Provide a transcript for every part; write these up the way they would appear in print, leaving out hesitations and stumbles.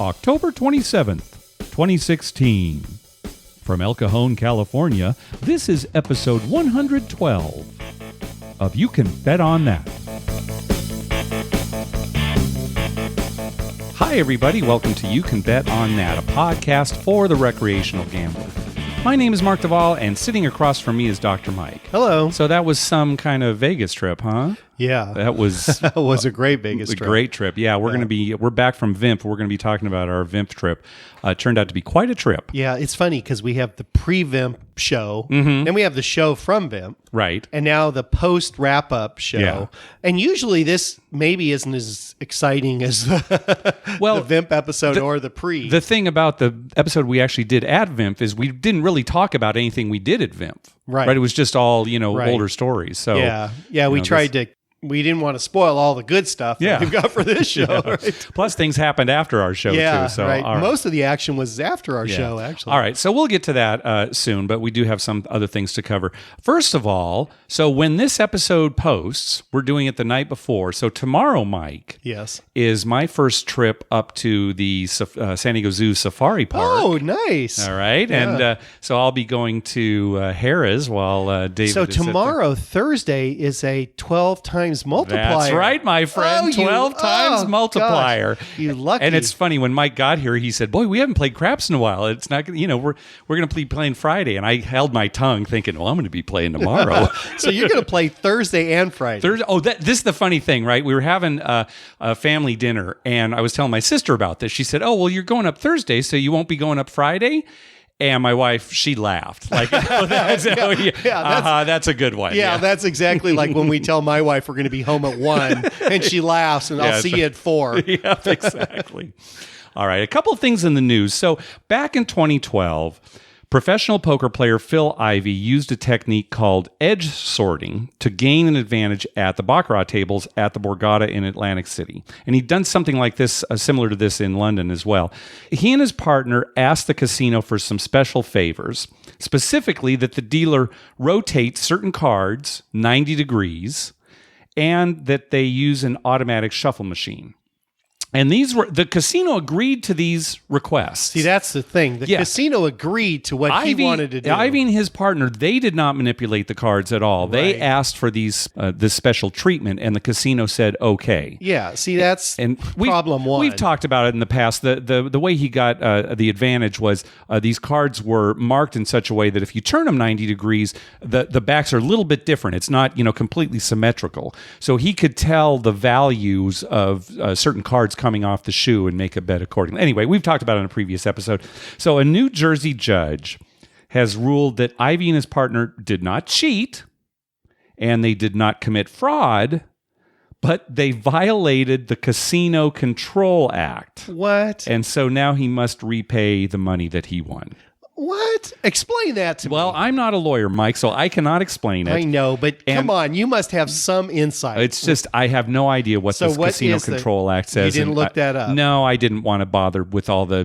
October 27th, 2016. From El Cajon, California, this is episode 112 of You Can Bet On That. Hi, everybody. Welcome to You Can Bet On That, a podcast for the recreational gambler. My name is Mark Duvall, and sitting across from me is Dr. Mike. Hello. So that was some kind of Vegas trip, huh? Yeah. That was that was a great Vegas trip. A great trip. Yeah, we're back from VIMF. We're going to be talking about our VIMF trip. It turned out to be quite a trip. Yeah, it's funny because we have the pre-VIMF show, then we have the show from VIMF. Right. And now the post-wrap-up show. Yeah. And usually this maybe isn't as exciting as the VIMF episode or the pre. The thing about the episode we actually did at VIMF is we didn't really talk about anything we did at VIMF. Right. It was just all, older stories. So yeah, we tried to. We didn't want to spoil all the good stuff that we've got for this show. Yeah. Right? Plus, things happened after our show, too. So, right. Right. Most of the action was after our show, actually. All right, so we'll get to that soon, but we do have some other things to cover. First of all, so when this episode posts, we're doing it the night before. So tomorrow, Mike, is my first trip up to the San Diego Zoo Safari Park. Oh, nice. All right, and so I'll be going to Harrah's while David So is tomorrow, Thursday, is a 12 times multiplier. That's right, my friend. 12 times multiplier. Gosh, you lucky. And it's funny, when Mike got here, he said, boy, we haven't played craps in a while. It's not, we're going to be playing Friday. And I held my tongue thinking, well, I'm going to be playing tomorrow. So you're going to play Thursday and Friday. This is the funny thing, right? We were having a family dinner, and I was telling my sister about this. She said, oh, well, you're going up Thursday, so you won't be going up Friday? And my wife, she laughed. Like, that's a good one. Yeah, that's exactly like when we tell my wife we're going to be home at 1, and she laughs, and I'll see you at 4. Yeah, exactly. All right, a couple of things in the news. So back in 2012, professional poker player Phil Ivey used a technique called edge sorting to gain an advantage at the baccarat tables at the Borgata in Atlantic City. And he'd done something like this, similar to this in London as well. He and his partner asked the casino for some special favors, specifically that the dealer rotate certain cards 90 degrees and that they use an automatic shuffle machine. And the casino agreed to these requests. See, that's the thing. The casino agreed to what he wanted to do. Ivey and his partner, they did not manipulate the cards at all. Right. They asked for this special treatment, and the casino said, okay. Yeah, see, that's problem one. We've talked about it in the past. The way he got the advantage was these cards were marked in such a way that if you turn them 90 degrees, the backs are a little bit different. It's not completely symmetrical. So he could tell the values of certain cards coming off the shoe and make a bet accordingly. Anyway, we've talked about it in a previous episode. So a New Jersey judge has ruled that Ivey and his partner did not cheat and they did not commit fraud, but they violated the Casino Control Act. What? And so now he must repay the money that he won. What? Explain that to me. Well, I'm not a lawyer, Mike, so I cannot explain it. I know, but come on, you must have some insight. It's just, I have no idea what this Casino Control Act says. You didn't look that up? No, I didn't want to bother with all the,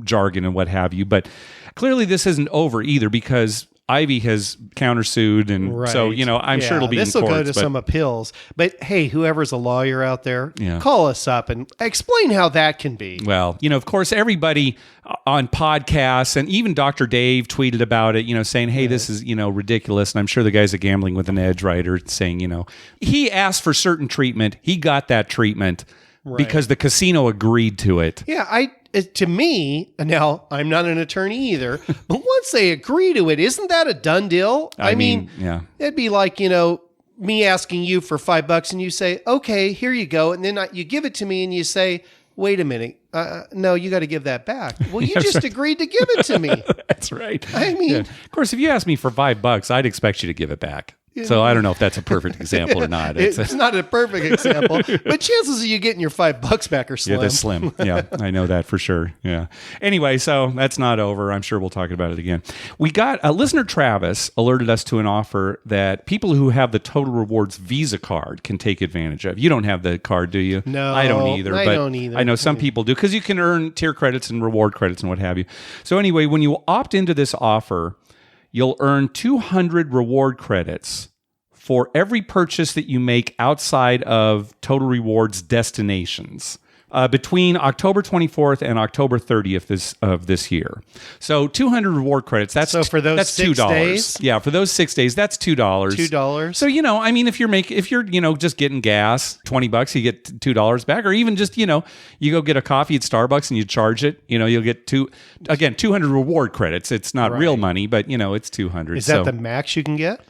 jargon and what have you. But clearly this isn't over either, because Ivey has countersued, and so, I'm sure it'll be in courts. This will go to some appeals. But hey, whoever's a lawyer out there, call us up and explain how that can be. Well, of course, everybody on podcasts, and even Dr. Dave tweeted about it, saying, hey, this is, ridiculous. And I'm sure the guys at Gambling with an Edge, right, are saying, he asked for certain treatment. He got that treatment because the casino agreed to it. Yeah, to me, now I'm not an attorney either, but once they agree to it, isn't that a done deal? I mean, it'd be like, me asking you for $5 and you say, okay, here you go. And then you give it to me and you say, wait a minute. No, you got to give that back. Well, you just agreed to give it to me. That's right. I mean, of course, if you ask me for $5, I'd expect you to give it back. So I don't know if that's a perfect example or not. It's not a perfect example, but chances of you getting your $5 back are slim. Yeah, that's slim. Yeah, I know that for sure. Yeah. Anyway, so that's not over. I'm sure we'll talk about it again. We got listener Travis alerted us to an offer that people who have the Total Rewards Visa card can take advantage of. You don't have the card, do you? No, I don't either. I don't either. I know some people do, because you can earn tier credits and reward credits and what have you. So anyway, when you opt into this offer, you'll earn 200 reward credits for every purchase that you make outside of Total Rewards destinations, between October 24th and October 30th of this year. So 200 reward credits. That's for those that's $2. days? Yeah, for those 6 days, that's $2. $2. So I mean, if you're just getting gas, $20, you get $2 back, or even just you go get a coffee at Starbucks and you charge it, you'll get 200 reward credits. It's not real money, but it's 200. Is that the max you can get?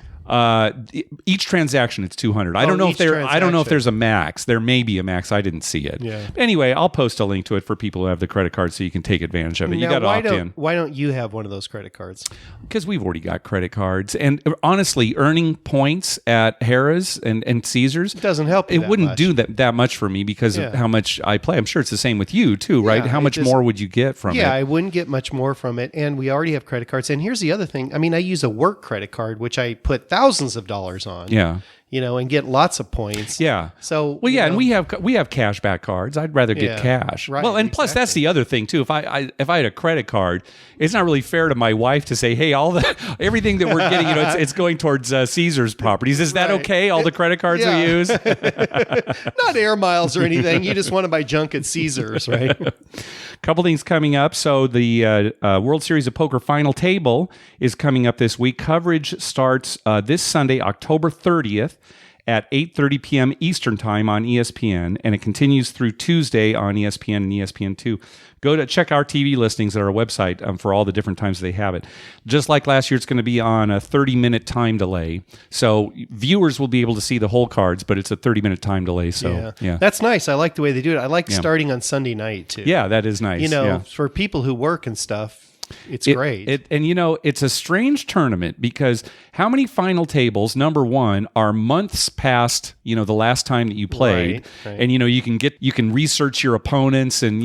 Each transaction it's 200. I don't know if there's a max. There may be a max. I didn't see it. Yeah. Anyway, I'll post a link to it for people who have the credit card so you can take advantage of it. You got to opt in. Why don't you have one of those credit cards? Because we've already got credit cards, and honestly, earning points at Harrah's and Caesars doesn't help. It wouldn't do that much for me because of how much I play. I'm sure it's the same with you too, right? How much more would you get from it? Yeah, I wouldn't get much more from it, and we already have credit cards. And here's the other thing. I mean, I use a work credit card, which I put thousands of dollars on. Yeah. And get lots of points. Yeah. So and we have cashback cards. I'd rather get cash. Right, well, and plus that's the other thing too. If I had a credit card, it's not really fair to my wife to say, "Hey, everything that we're getting, it's going towards Caesar's properties." Is that okay? All the credit cards we use, not air miles or anything. You just want to buy junk at Caesar's, right? Couple things coming up. So the World Series of Poker Final Table is coming up this week. Coverage starts this Sunday, October 30th. At 8:30 p.m. Eastern Time on ESPN, and it continues through Tuesday on ESPN and ESPN2. Go to check our TV listings at our website for all the different times they have it. Just like last year, it's going to be on a 30-minute time delay. So viewers will be able to see the whole cards, but it's a 30-minute time delay. So, yeah. That's nice. I like the way they do it. I like starting on Sunday night, too. Yeah, that is nice. For people who work and stuff, it's great. It's a strange tournament because how many final tables, number one, are months past, the last time that you played. Right. And, you can research your opponents and,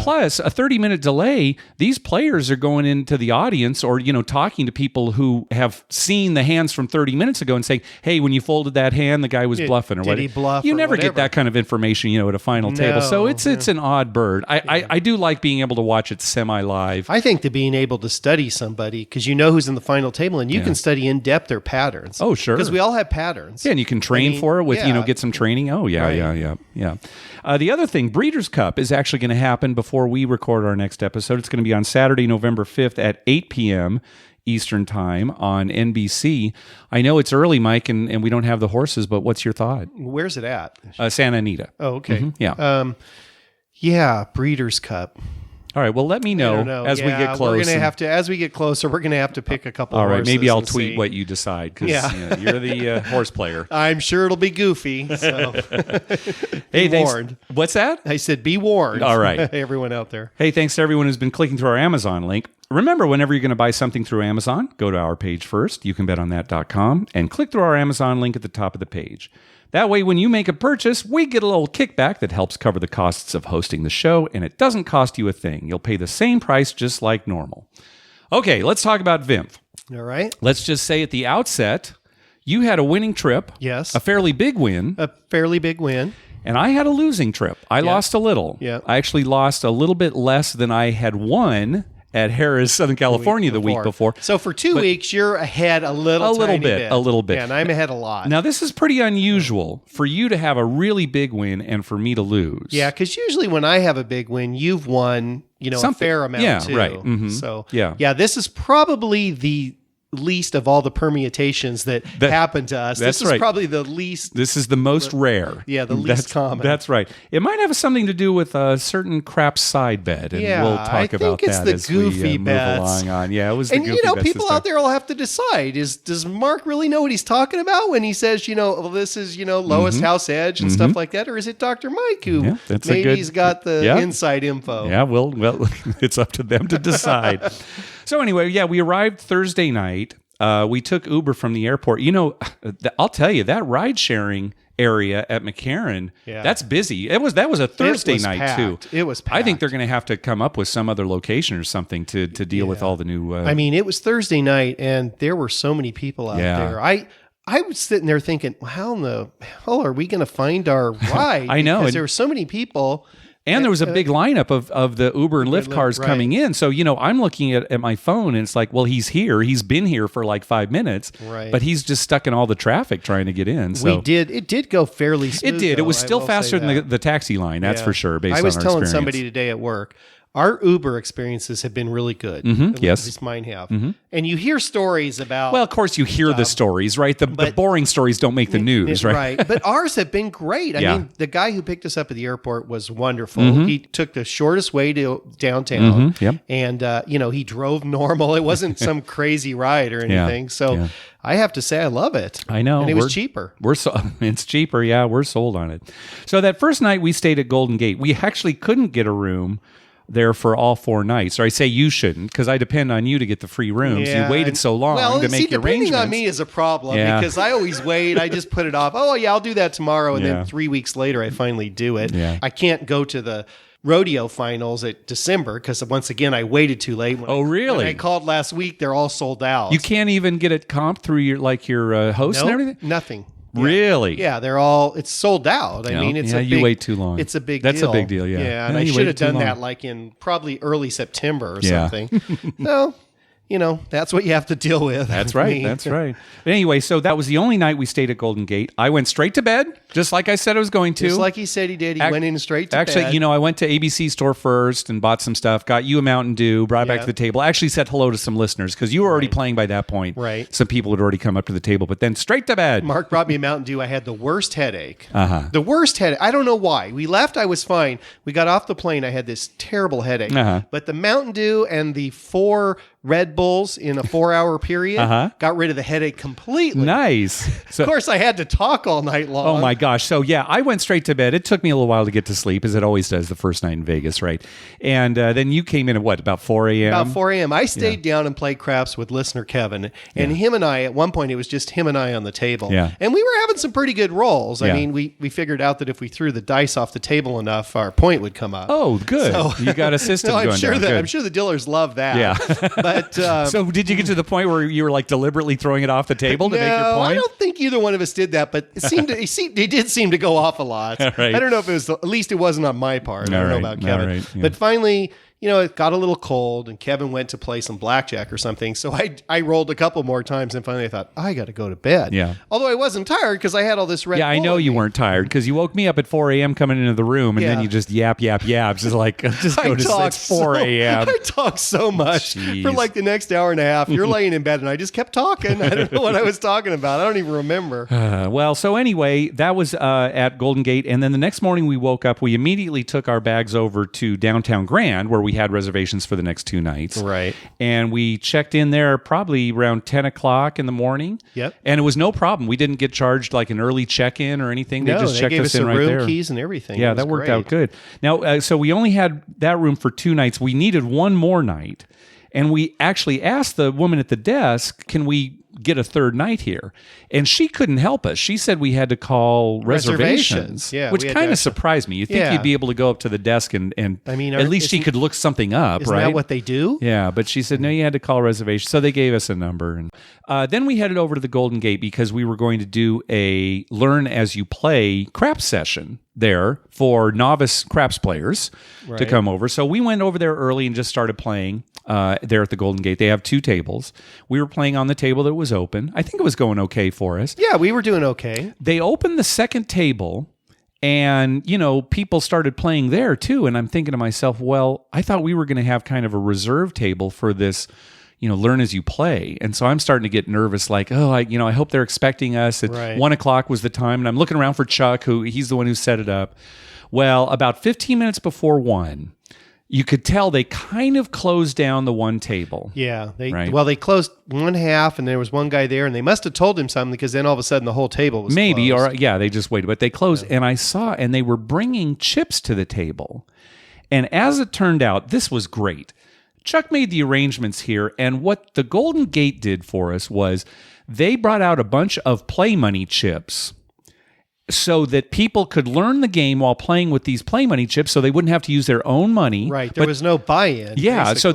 plus a 30-minute delay, these players are going into the audience or, talking to people who have seen the hands from 30 minutes ago and saying, hey, when you folded that hand, the guy was bluffing or whatever. Did he bluff? You never get that kind of information, at a final table. So it's an odd bird. I do like being able to watch it semi-live. I think being able to study somebody because who's in the final table and you can study in depth their patterns. Oh, sure. Because we all have patterns. Yeah, and you can train for it with, get some training. Oh, yeah, right. yeah. The other thing, Breeders' Cup is actually going to happen before we record our next episode. It's going to be on Saturday, November 5th at 8 p.m. Eastern Time on NBC. I know it's early, Mike, and we don't have the horses, but what's your thought? Where's it at? Santa Anita. Oh, okay. Mm-hmm. Yeah. Breeders' Cup. All right. Well, let me know as we get close. We're gonna have to, as we get closer, we're gonna have to pick a couple. All right. Horses maybe I'll tweet what you decide because you're the horse player. I'm sure it'll be goofy. So, hey, be warned. What's that? I said, be warned. All right, everyone out there. Hey, thanks to everyone who's been clicking through our Amazon link. Remember, whenever you're going to buy something through Amazon, go to our page first, youcanbetonthat.com, and click through our Amazon link at the top of the page. That way, when you make a purchase, we get a little kickback that helps cover the costs of hosting the show, and it doesn't cost you a thing. You'll pay the same price just like normal. Okay, let's talk about VIMF. All right. Let's just say at the outset, you had a winning trip. Yes. A fairly big win. A fairly big win. And I had a losing trip. I lost a little. Yeah. I actually lost a little bit less than I had won at Harrah's, Southern California the week before. So for 2 weeks, you're ahead a little bit. A little bit. Yeah, and I'm ahead a lot. Now, this is pretty unusual for you to have a really big win and for me to lose. Yeah, because usually when I have a big win, you've won, a fair amount too. Right. Mm-hmm. So, this is probably the least of all the permutations that happen to us. This is probably the least. This is the most rare. Yeah, the least common. That's right. It might have something to do with a certain crap side bet, and we'll talk about that as we move along on. Yeah, it was the goofy bets. And people out there will have to decide: does Mark really know what he's talking about when he says, this is lowest house edge and stuff like that, or is it Dr. Mike who maybe he's got the inside info? Yeah, well, it's up to them to decide. So anyway, we arrived Thursday night. We took Uber from the airport. I'll tell you, that ride sharing area at McCarran, that's busy. That was a Thursday night packed. too. It was packed. I think they're going to have to come up with some other location or something to deal with all the new. It was Thursday night, and there were so many people out there. I was sitting there thinking, well, how in the hell are we going to find our ride? I know. Because there were so many people And there was a big lineup of the Uber and Lyft cars coming in. So, I'm looking at my phone and it's like, well, he's here. He's been here for like 5 minutes, but he's just stuck in all the traffic trying to get in. So it did go fairly smooth. It did. Though, it was still faster than the taxi line. That's for sure. Based on our experience. I was telling somebody today at work, our Uber experiences have been really good. Yes. At least mine have. And you hear stories about... Well, of course, you hear the stories, right? The boring stories don't make the news, right? Right. But ours have been great. I mean, the guy who picked us up at the airport was wonderful. He took the shortest way to downtown. And, he drove normal. It wasn't some crazy ride or anything. So I have to say I love it. I know. And it was cheaper. It's cheaper. Yeah, we're sold on it. So that first night we stayed at Golden Gate. We actually couldn't get a room there for all 4 nights. Or I say you shouldn't, because I depend on you to get the free rooms. You waited so long to make your arrangements. Depending on me is a problem because I always wait. I just put it off. Oh, yeah, I'll do that tomorrow. And then 3 weeks later, I finally do it. I can't go to the rodeo finals at December because once again, I waited too late. Really? When I called last week, they're all sold out. You can't even get it comped through your host and everything? Nothing. Really? Yeah, it's sold out. I mean, you wait too long. It's a big deal. That's a big deal, Yeah, and I should have done that like in probably early September or something. No, that's what you have to deal with. That's right. That's right. But anyway, so that was the only night we stayed at Golden Gate. I went straight to bed, just like I said I was going to. Just like he said he did. He went in straight to bed. Actually, I went to ABC store first and bought some stuff, got you a Mountain Dew, brought it back to the table. I actually said hello to some listeners because you were already playing by that point. Right. Some people had already come up to the table, but then straight to bed. Mark brought me a Mountain Dew. I had the worst headache. The worst headache. I don't know why. We left. I was fine. We got off the plane. I had this terrible headache. But the Mountain Dew and the 4 Red Bulls in a 4-hour period got rid of the headache completely. Nice. So, of course, I had to talk all night long. Oh my gosh. So yeah, I went straight to bed. It took me a little while to get to sleep, as it always does the first night in Vegas, right? And then you came in at about 4 a.m.? About 4 a.m. I stayed down and played craps with listener Kevin. And him and I, at one point, it was just him and I on the table. Yeah. And we were having some pretty good rolls. I mean, we figured out that if we threw the dice off the table enough, our point would come up. Oh, good. So, you got a system going I'm sure the dealers love that. Yeah. But so did you get to the point where you were like deliberately throwing it off the table to make your point? I don't think either one of us did that, but he did seem to go off a lot. Right. I don't know if it was, at least it wasn't on my part. I don't know about Kevin. Right. Yeah. But finally, it got a little cold and Kevin went to play some blackjack or something. So I rolled a couple more times and finally I thought, I got to go to bed. Yeah. Although I wasn't tired because I had all this Red Bull. Yeah, I know you weren't tired because you woke me up at 4 a.m. coming into the room and then you just yap. Just like, just go to sleep. It's 4 a.m. I talked so much for like the next hour and a half. You're laying in bed and I just kept talking. I don't know what I was talking about. I don't even remember. Well, so anyway, that was at Golden Gate. And then the next morning we woke up, we immediately took our bags over to Downtown Grand where we had reservations for the next 2 nights. Right. And we checked in there probably around 10 o'clock in the morning. Yep. And it was no problem. We didn't get charged like an early check-in or anything. They just checked us in right there. Room keys and everything. Yeah, that worked out good. Now, so we only had that room for 2 nights. We needed one more night. And we actually asked the woman at the desk, can we get a 3rd night here? And she couldn't help us. She said we had to call reservations. Yeah, which kind of surprised me. You'd think you'd be able to go up to the desk and I mean, at least she could look something up, isn't right? That what they do? Yeah, but she said, no, you had to call reservations. So they gave us a number. And then we headed over to the Golden Gate because we were going to do a learn as you play craps session there for novice craps players to come over. So we went over there early and just started playing there at the Golden Gate. They have 2 tables. We were playing on the table that was open. I think it was going okay for us. Yeah, we were doing okay. They opened the second table and, people started playing there too. And I'm thinking to myself, well, I thought we were going to have kind of a reserve table for this, learn as you play. And so I'm starting to get nervous, like, I hope they're expecting us at 1 o'clock was the time. And I'm looking around for Chuck, he's the one who set it up. Well, about 15 minutes before 1, you could tell they kind of closed down the one table. Yeah. They closed one half and there was one guy there and they must have told him something because then all of a sudden the whole table was maybe, closed. Or they just waited. But they closed and I saw, and they were bringing chips to the table. And as it turned out, this was great. Chuck made the arrangements here, and what the Golden Gate did for us was they brought out a bunch of play money chips so that people could learn the game while playing with these play money chips so they wouldn't have to use their own money. Right. There was no buy-in. Yeah. Basically. So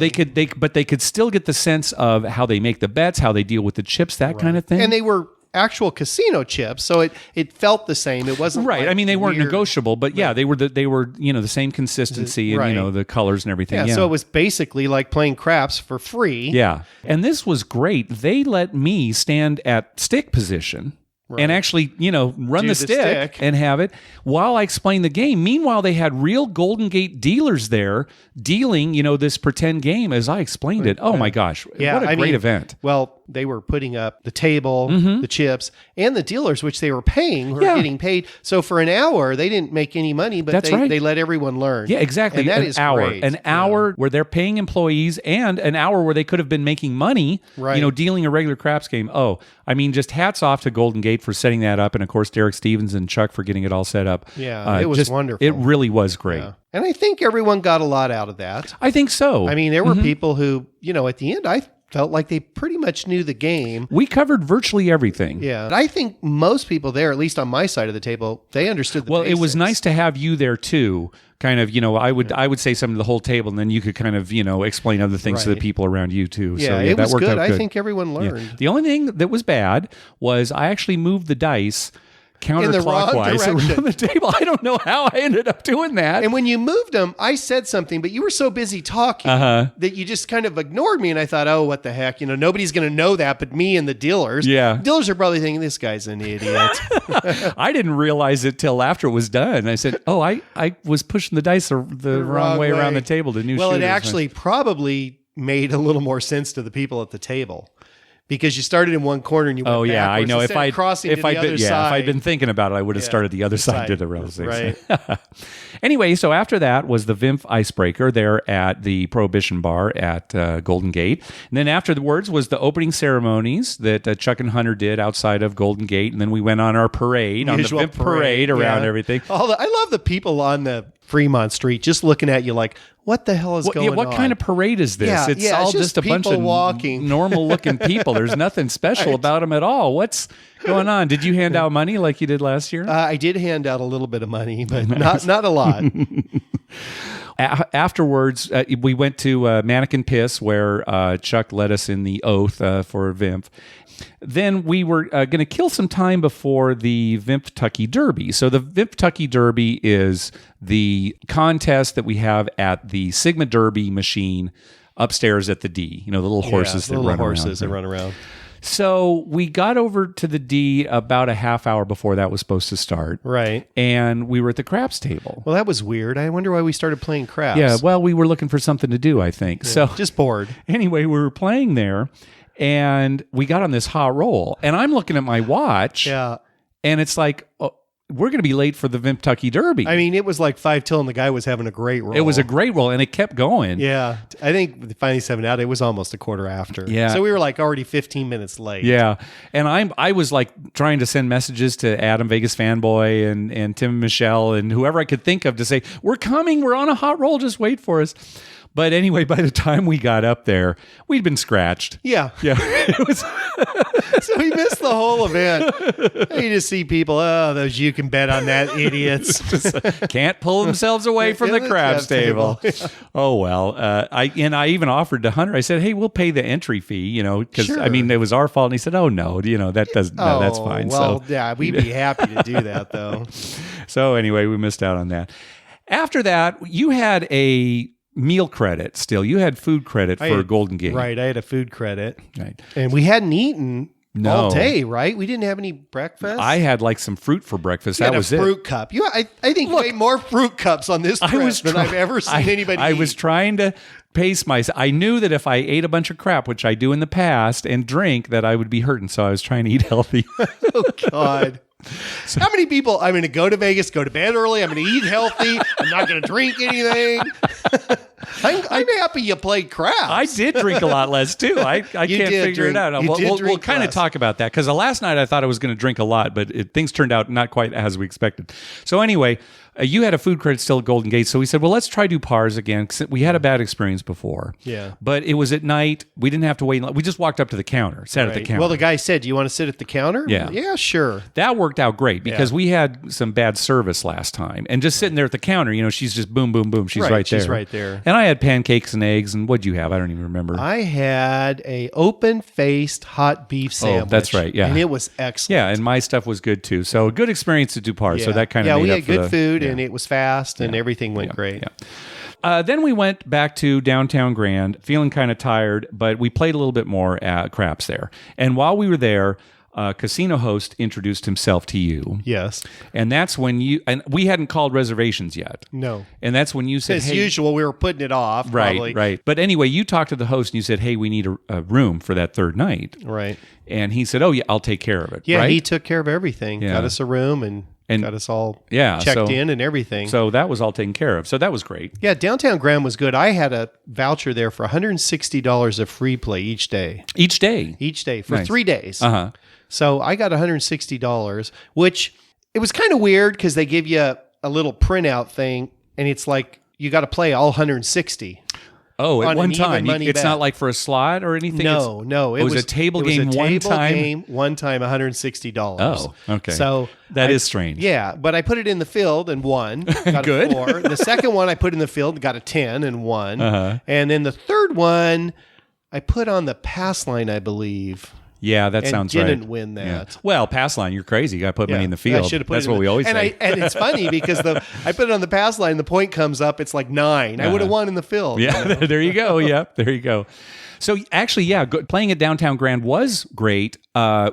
they could still get the sense of how they make the bets, how they deal with the chips, that kind of thing. And they were actual casino chips, so it felt the same. It wasn't right. like I mean, they weren't weird. negotiable, but yeah, they were the same consistency and Right. the colors and everything. Yeah, so it was basically like playing craps for free. Yeah. And this was great. They let me stand at stick position and actually, run Do the the stick stick. and have it while I explained the game. Meanwhile, they had real Golden Gate dealers there dealing, this pretend game as I explained it. Oh my gosh. Yeah, what a great event. Well, they were putting up the table, the chips, and the dealers, which they were paying, were getting paid. So for an hour, they didn't make any money, but they let everyone learn. Yeah, exactly. And that is great. An hour where they're paying employees and an hour where they could have been making money, dealing a regular craps game. Oh, I mean, just hats off to Golden Gate for setting that up. And of course, Derek Stevens and Chuck for getting it all set up. Yeah, it was wonderful. It really was great. Yeah. And I think everyone got a lot out of that. I think so. I mean, there were people who, at the end, I felt like they pretty much knew the game. We covered virtually everything. Yeah. And I think most people there, at least on my side of the table, they understood the basics. It was nice to have you there too. Kind of, I would say something to the whole table, and then you could kind of, explain other things to the people around you too. Yeah, so it that was worked good. out good. I think everyone learned. Yeah. The only thing that was bad was I actually moved the dice counterclockwise around the table. I don't know how I ended up doing that. And when you moved them, I said something, but you were so busy talking that you just kind of ignored me. And I thought, oh, what the heck? Nobody's going to know that but me and the dealers. Yeah. Dealers are probably thinking, this guy's an idiot. I didn't realize it till after it was done. I said, oh, I was pushing the dice the wrong way around the table to new shooters. Well, it actually probably made a little more sense to the people at the table. Because you started in one corner and you went backwards. I know. If I'd been thinking about it, I would have started the other side to the realization. Right. Anyway, so after that was the VIMF icebreaker there at the Prohibition Bar at Golden Gate. And then afterwards was the opening ceremonies that Chuck and Hunter did outside of Golden Gate. And then we went on our parade, on the VIMF parade around everything. I love the people on the Fremont Street just looking at you like, what the hell is going on? What kind of parade is this? Yeah, it's all just a bunch of walking. normal-looking people. There's nothing special about them at all. What's going on? Did you hand out money like you did last year? I did hand out a little bit of money, but not a lot. Afterwards, we went to Mannequin Piss, where Chuck led us in the oath for VIMF. Then we were going to kill some time before the VIMFPtucky Derby. So the VIMFPtucky Derby is the contest that we have at the Sigma Derby machine upstairs at the D. The little horses that run around. So we got over to the D about a half hour before that was supposed to start. Right. And we were at the craps table. Well, that was weird. I wonder why we started playing craps. Yeah, well, we were looking for something to do, I think. Yeah, so just bored. Anyway, we were playing there. And we got on this hot roll, and I'm looking at my watch, and it's like, oh, we're going to be late for the VIMFPtucky Derby. I mean, it was like 5 till, and the guy was having a great roll. It was a great roll, and it kept going. Yeah. I think finally 7 out, it was almost a quarter after. Yeah. So we were like already 15 minutes late. Yeah. And I was like trying to send messages to Adam Vegas Fanboy and Tim and Michelle and whoever I could think of to say, we're coming, we're on a hot roll, just wait for us. But anyway, by the time we got up there, we'd been scratched. Yeah. Yeah. It was so we missed the whole event. You just see people, those you can bet on that idiots. Can't pull themselves away from the craps table. Oh, well. I even offered to Hunter, I said, hey, we'll pay the entry fee, because, I mean, it was our fault. And he said, oh, no, that doesn't, no, that's fine. Well, so, yeah, we'd be happy to do that, though. So anyway, we missed out on that. After that, you had a meal credit still. You had food credit for Golden Gate. Right. I had a food credit. Right. And we hadn't eaten all day, right? We didn't have any breakfast. I had like some fruit for breakfast. That was a fruit cup. I think you ate more fruit cups on this trip than I've ever seen anybody eat. I was trying to pace myself. I knew that if I ate a bunch of crap, which I do in the past, and drink, that I would be hurting. So I was trying to eat healthy. Oh, God. So, how many people, I'm going to go to Vegas, go to bed early, I'm going to eat healthy, I'm not going to drink anything. I'm happy you played craps. I did drink a lot less too. I can't figure it out. We'll kind of talk about that because the last night I thought I was going to drink a lot, but things turned out not quite as we expected. So anyway, You had a food credit still at Golden Gate, so we said, well, let's try do Pars again, because we had a bad experience before. Yeah. But it was at night. We didn't have to wait. We just walked up to the counter, sat at the counter. Well, the guy said, do you want to sit at the counter? Yeah. Yeah, sure. That worked out great because we had some bad service last time. And just sitting there at the counter, she's just boom, boom, boom. She's right there. She's right there. And I had pancakes and eggs. And what'd you have? I don't even remember. I had a open-faced hot beef sandwich. Oh, that's right. Yeah. And it was excellent. Yeah, and my stuff was good too. So a good experience to do Pars. So that kind of we made had up for good food and it was fast and everything went great. Yeah. Then we went back to downtown Grand, feeling kind of tired, but we played a little bit more at craps there. And while we were there, casino host introduced himself to you. Yes. And that's when and we hadn't called reservations yet. No. And that's when you said, as usual, we were putting it off. Probably. Right. But anyway, you talked to the host and you said, hey, we need a room for that third night. Right. And he said, oh, yeah, I'll take care of it. Yeah, right? he took care of everything. Yeah. Got us a room and got us all checked in and everything. So that was all taken care of. So that was great. Yeah, downtown Grand was good. I had a voucher there for $160 of free play each day. Each day For 3 days. Uh-huh. So I got $160, which it was kind of weird because they give you a little printout thing, and it's like you got to play all 160. Oh, at one time. It's bet. not like for a slot or anything? No. It was a table game one time? One time, $160. Oh, okay. So that is strange. Yeah, but I put it in the field and won. Got Good. a 4. The second one I put in the field, got a 10 and won. Uh-huh. And then the third one I put on the pass line, I believe. Yeah, that sounds right. Didn't win that. Yeah. Well, pass line, you're crazy. You got to put money in the field. I should have put That's what we always say. And it's funny because I put it on the pass line, the point comes up, it's like 9. I would have won in the field. Yeah, there you go. Yeah, there you go. So actually, playing at Downtown Grand was great.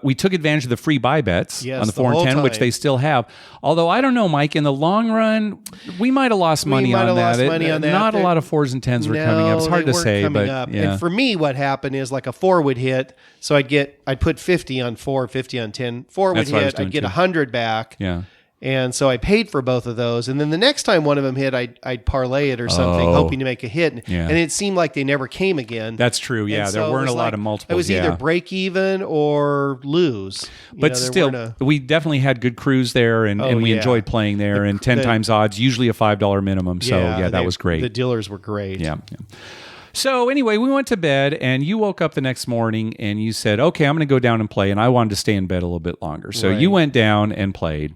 We took advantage of the free buy bets on the 4 and 10, which they still have. Although I don't know, Mike, in the long run, we might have lost money on that. Not a lot of 4s and 10s were coming up. It's hard to say, but yeah. And for me, what happened is like a 4 would hit, so I'd put 50 on 4, 50 on 10. 4 would hit, I'd get 100 back. Yeah. And so I paid for both of those. And then the next time one of them hit, I'd parlay it or something, hoping to make a hit. And it seemed like they never came again. That's true. Yeah, there weren't a lot of multiples. It was either break even or lose. But still, we definitely had good crews there, and we enjoyed playing there. And 10 times odds, usually a $5 minimum. So that was great. The dealers were great. Yeah. So anyway, we went to bed, and you woke up the next morning, and you said, okay, I'm going to go down and play. And I wanted to stay in bed a little bit longer. So you went down and played.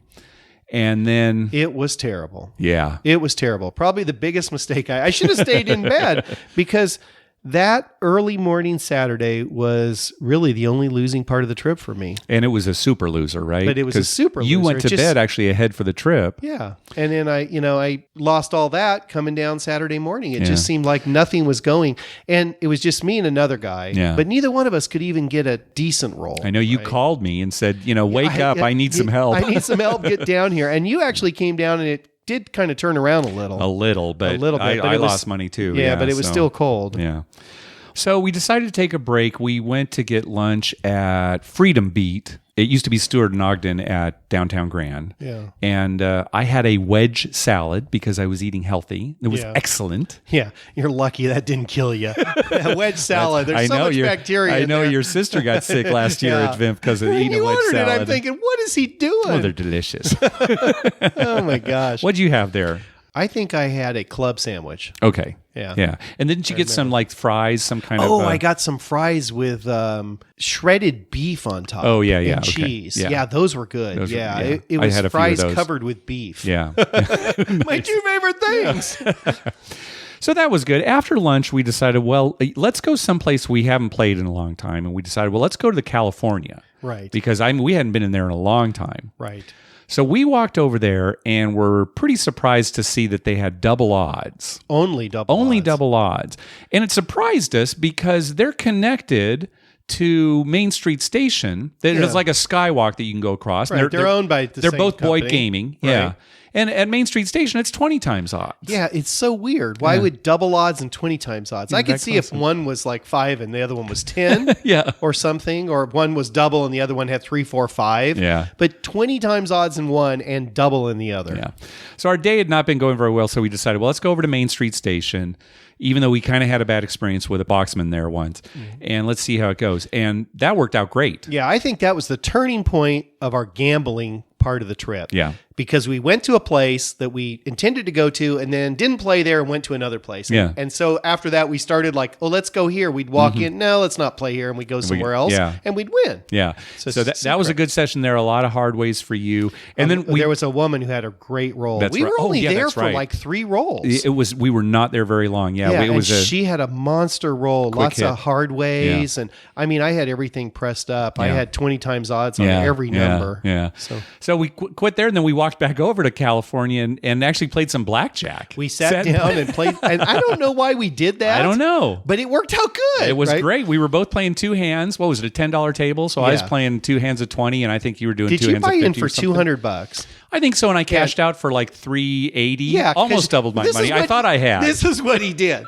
And then it was terrible. Yeah. It was terrible. Probably the biggest mistake. I should have stayed in bed because that early morning Saturday was really the only losing part of the trip for me. And it was a super loser, right? But it was a super loser. You went to bed actually ahead for the trip. Yeah. And then I lost all that coming down Saturday morning. It just seemed like nothing was going. And it was just me and another guy. Yeah. But neither one of us could even get a decent roll. I know you called me and said, wake up. I need some help. I need some help. Get down here. And you actually came down, and it did kind of turn around a little. A little bit. I lost money too. Yeah, but it was still cold. Yeah. So we decided to take a break. We went to get lunch at Freedom Beat. It used to be Stewart and Ogden at Downtown Grand. Yeah. And I had a wedge salad because I was eating healthy. It was excellent. Yeah. You're lucky that didn't kill you. A wedge salad. There's so much bacteria I in know there. Your sister got sick last year at VIMF because of eating a wedge salad. I'm thinking, what is he doing? Oh, they're delicious. Oh, my gosh. What'd you have there? I think I had a club sandwich. Okay. Yeah. And didn't you get some like fries, some kind of... Oh, I got some fries with shredded beef on top. Oh, yeah. And cheese. Yeah, those were good. It was had a fries few of those. covered with beef. Yeah. My 2 favorite things. Yeah. So that was good. After lunch, we decided, well, let's go someplace we haven't played in a long time. And we decided, well, let's go to the California. Right. Because we hadn't been in there in a long time. Right. So we walked over there and were pretty surprised to see that they had double odds. Only double odds. And it surprised us because they're connected to Main Street Station. There's like a skywalk that you can go across. Right. They're owned by the They're same both company. Boyd Gaming. Right. Yeah. And at Main Street Station, it's 20 times odds. Yeah, it's so weird. Why would double odds and 20 times odds? I could see if one was like 5 and the other one was 10 or something, or one was double and the other one had 3, 4, 5. Yeah. But 20 times odds in one and double in the other. Yeah. So our day had not been going very well, so we decided, well, let's go over to Main Street Station, even though we kind of had a bad experience with a boxman there once, and let's see how it goes. And that worked out great. Yeah, I think that was the turning point of our gambling part of the trip. Yeah. Because we went to a place that we intended to go to and then didn't play there and went to another place. Yeah. And so after that, we started like, oh, let's go here. We'd walk in. No, let's not play here. And we'd go somewhere else. Yeah. And we'd win. Yeah. So that was a good session there. A lot of hard ways for you. And then there was a woman who had a great roll. We were only there for like 3 rolls. We were not there very long. Yeah. She had a monster roll, lots of hard ways. Yeah. And I mean, I had everything pressed up. Yeah. I had 20 times odds on every number. Yeah. So we quit there and then we walked back over to California and actually played some blackjack. We sat down and played. And I don't know why we did that. I don't know. But it worked out good. It was great. We were both playing 2 hands. What was it, a $10 table? So I was playing 2 hands of 20 and I think you were doing 2 hands of 50. Did you buy in for $200? I think so, and I cashed out for like $380. Yeah, almost doubled my money. I thought I had. This is what he did.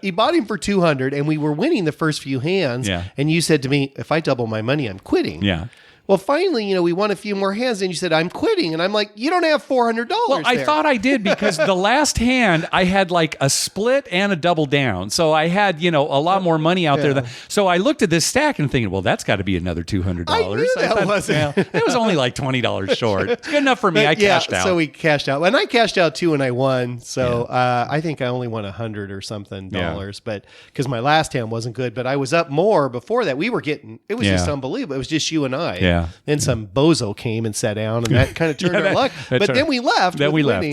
He bought him for $200, and we were winning the first few hands. Yeah. And you said to me, "If I double my money, I'm quitting." Yeah. Well, finally, we won a few more hands, and you said, "I'm quitting," and I'm like, "You don't have $400." Well, I thought I did because the last hand I had like a split and a double down, so I had a lot more money out there. So I looked at this stack and thinking, well, that's got to be another $200. I knew that wasn't. It was only like $20 short. It's good enough for me. I cashed out. So we cashed out, and I cashed out too, and I won. So I think I only won $100 or something dollars, but because my last hand wasn't good, but I was up more before that. We were getting it was just unbelievable. It was just you and I. Yeah. Then some bozo came and sat down, and that kind of turned our luck. But then we left. Then we left.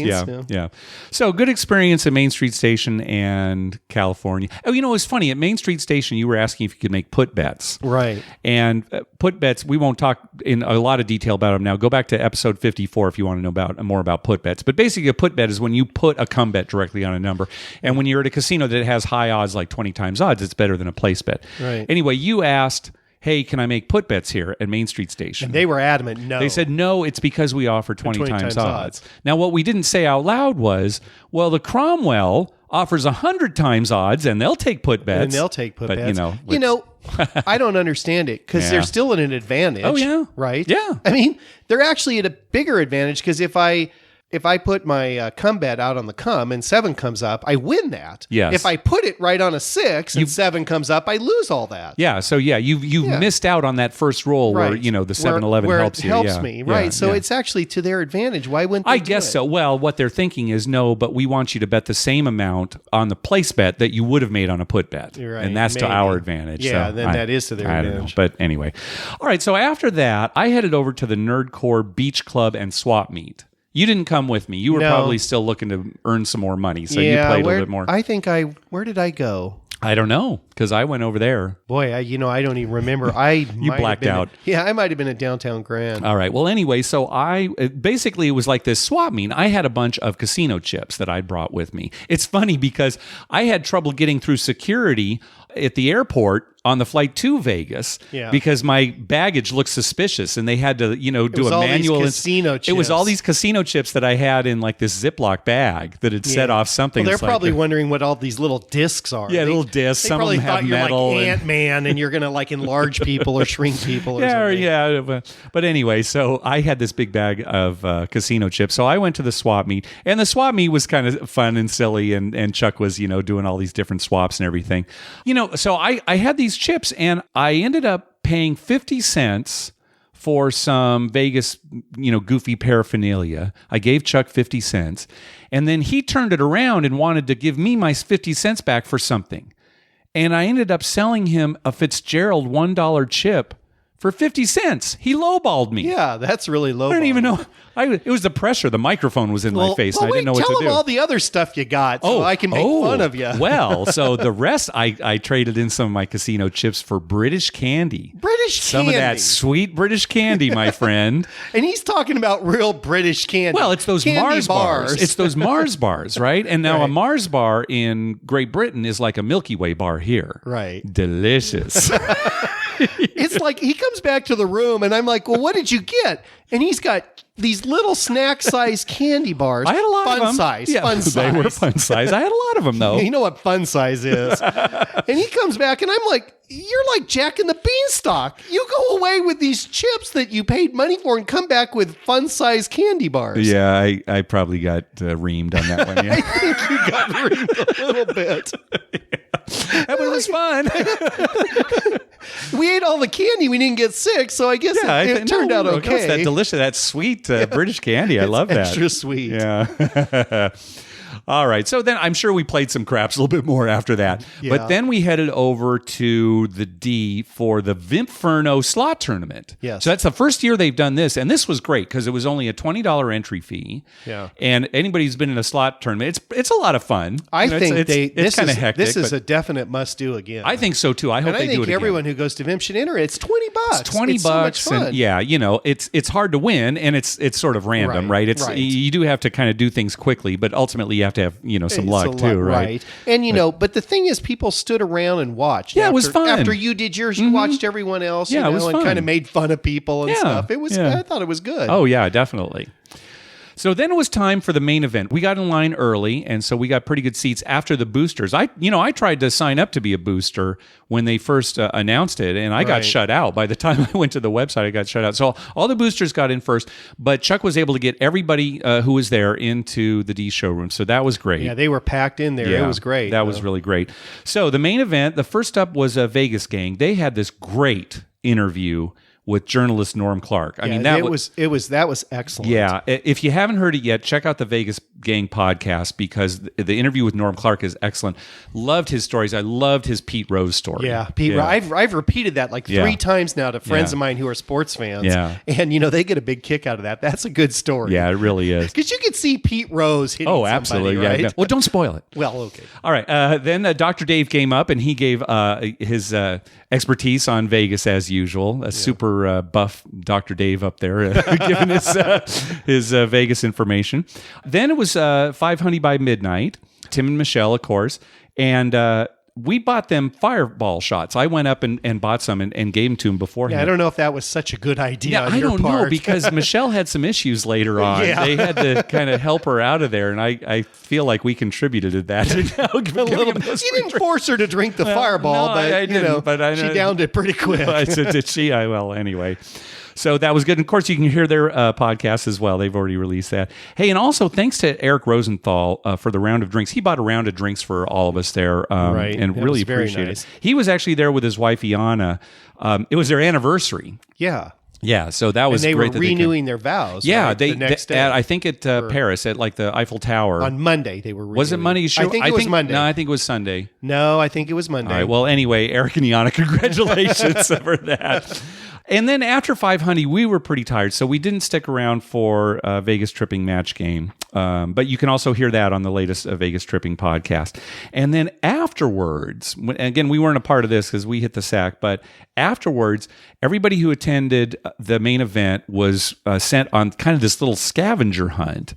Yeah. So good experience at Main Street Station and California. Oh, it was funny. At Main Street Station, you were asking if you could make put bets. Right. And put bets, we won't talk in a lot of detail about them now. Go back to episode 54 if you want to know more about put bets. But basically, a put bet is when you put a come bet directly on a number. And when you're at a casino that has high odds, like 20 times odds, it's better than a place bet. Right. Anyway, you asked, hey, can I make put bets here at Main Street Station? And they were adamant, no. They said, no, it's because we offer 20 times odds. Now, what we didn't say out loud was, well, the Cromwell offers 100 times odds, and they'll take put bets. And they'll take put bets. I don't understand it because they're still at an advantage. Oh, yeah. Right? Yeah. I mean, they're actually at a bigger advantage because if I put my come bet out on the come and 7 comes up, I win that. Yes. If I put it right on a 6 and 7 comes up, I lose all that. Yeah. So you've missed out on that first roll where the 7-11 helps you. It helps me, right? So it's actually to their advantage. Why wouldn't they? I guess so. Well, what they're thinking is no, but we want you to bet the same amount on the place bet that you would have made on a put bet, right, and that's to our advantage. Yeah, so then that is to their advantage. Don't know. But anyway, all right. So after that, I headed over to the NERDcore Beach Club and swap meet. You didn't come with me. You were probably still looking to earn some more money, so you played a little bit more. Where did I go? I don't know, because I went over there. Boy, I don't even remember. You blacked out. I might have been at Downtown Grand. All right. Well, anyway, so basically it was like this swap meet. I had a bunch of casino chips that I brought with me. It's funny because I had trouble getting through security at the airport on the flight to Vegas because my baggage looked suspicious, and they had to, do a manual. It was all these casino chips that I had in like this Ziploc bag that had set off something. Well, they're probably wondering what all these little discs are. Yeah, little discs. Some of them have metal. You're like Ant-Man, and you're going to like enlarge people or shrink people. Or something. Yeah. But anyway, so I had this big bag of casino chips. So I went to the swap meet, and the swap meet was kind of fun and silly, and Chuck was, doing all these different swaps and everything. So I had these chips, and I ended up paying 50 cents for some Vegas, goofy paraphernalia. I gave Chuck 50 cents, and then he turned it around and wanted to give me my 50 cents back for something. And I ended up selling him a Fitzgerald $1 chip for 50 cents. He lowballed me. Yeah, that's really lowball. I don't even know. It was the pressure. The microphone was in my face, and I didn't know what to do. Tell him all the other stuff you got so I can make fun of you. Well, so the rest, I traded in some of my casino chips for British candy. Some of that sweet British candy, my friend. And he's talking about real British candy. Well, it's those candy Mars bars. It's those Mars bars, right? And now a Mars bar in Great Britain is like a Milky Way bar here. Right. Delicious. It's like he comes back to the room, and I'm like, well, what did you get? And he's got these little snack-sized candy bars. I had a lot of them. Fun size. They were fun size. I had a lot of them, though. You know what fun size is. And he comes back, and I'm like, you're like Jack and the Beanstalk. You go away with these chips that you paid money for and come back with fun-sized candy bars. Yeah, I probably got reamed on that one. Yeah. I think you got reamed a little bit. But it was fun. we ate all the candy. We didn't get sick, so I guess it turned out okay. It's that delicious, that sweet British candy. I love that. Extra sweet. Yeah. All right. So then I'm sure we played some craps a little bit more after that. Yeah. But then we headed over to the D for the VIMFPFERNO slot tournament. Yes. So that's the first year they've done this. And this was great because it was only a $20 entry fee. Yeah. And anybody who's been in a slot tournament, it's a lot of fun. I think it's kind of hectic. This is a definite must do again. I think so too. I hope they do it again. Everyone who goes to VIMP should enter it. It's $20. It's $20. So much fun. And yeah, it's hard to win and it's sort of random, right? You do have to kind of do things quickly, but ultimately you have to have, some luck too, right? And but the thing is, people stood around and watched. Yeah, it was fun. After you did yours, you watched everyone else. Yeah, it was fun. And kind of made fun of people and stuff. It was. Yeah. I thought it was good. Oh yeah, definitely. So then it was time for the main event. We got in line early, and so we got pretty good seats after the boosters. I tried to sign up to be a booster when they first announced it, and I got shut out. By the time I went to the website, I got shut out. So all the boosters got in first, but Chuck was able to get everybody who was there into the D showroom. So that was great. Yeah, they were packed in there. Yeah, it was great. That was really great. So the main event, the first up was a Vegas gang. They had this great interview with journalist Norm Clark. I mean, that was excellent. Yeah. If you haven't heard it yet, check out the Vegas Gang podcast because the interview with Norm Clark is excellent. Loved his stories. I loved his Pete Rose story. Yeah, Pete. Yeah. I've repeated that like 3 times now to friends of mine who are sports fans. Yeah. And they get a big kick out of that. That's a good story. Yeah, it really is. Because you could see Pete Rose hitting somebody, absolutely. right? Yeah. Well, don't spoil it. Well, okay. All right. Then Dr. Dave came up and he gave his expertise on Vegas as usual. A super buff Dr. Dave up there giving his Vegas information. Then it was 5 Honey by Midnight, Tim and Michelle, of course, and we bought them fireball shots. I went up and bought some and gave them to them beforehand. Yeah, I don't know if that was such a good idea. Yeah, I don't know because Michelle had some issues later on. Yeah. They had to kind of help her out of there, and I feel like we contributed to that. You didn't force her to drink the fireball, no, but I didn't, but she downed it pretty quick. I said, did she? Well, anyway. So that was good. And of course, you can hear their podcast as well. They've already released that. Hey, and also thanks to Eric Rosenthal for the round of drinks. He bought a round of drinks for all of us there, and really appreciate it. He was actually there with his wife, Iana. It was their anniversary. Yeah. Yeah, so that was great. And they were renewing their vows. Yeah, the next day. I think at Paris at like the Eiffel Tower on Monday. They were renewing. Was it Monday? Sure. I think it was Monday. No, I think it was Sunday. No, I think it was Monday. All right. Well, anyway, Eric and Iana, congratulations for that. And then after 5 Honey, we were pretty tired, so we didn't stick around for Vegas Tripping Match Game. But you can also hear that on the latest Vegas Tripping podcast. And then afterwards, again, we weren't a part of this because we hit the sack, but afterwards, everybody who attended the main event was sent on kind of this little scavenger hunt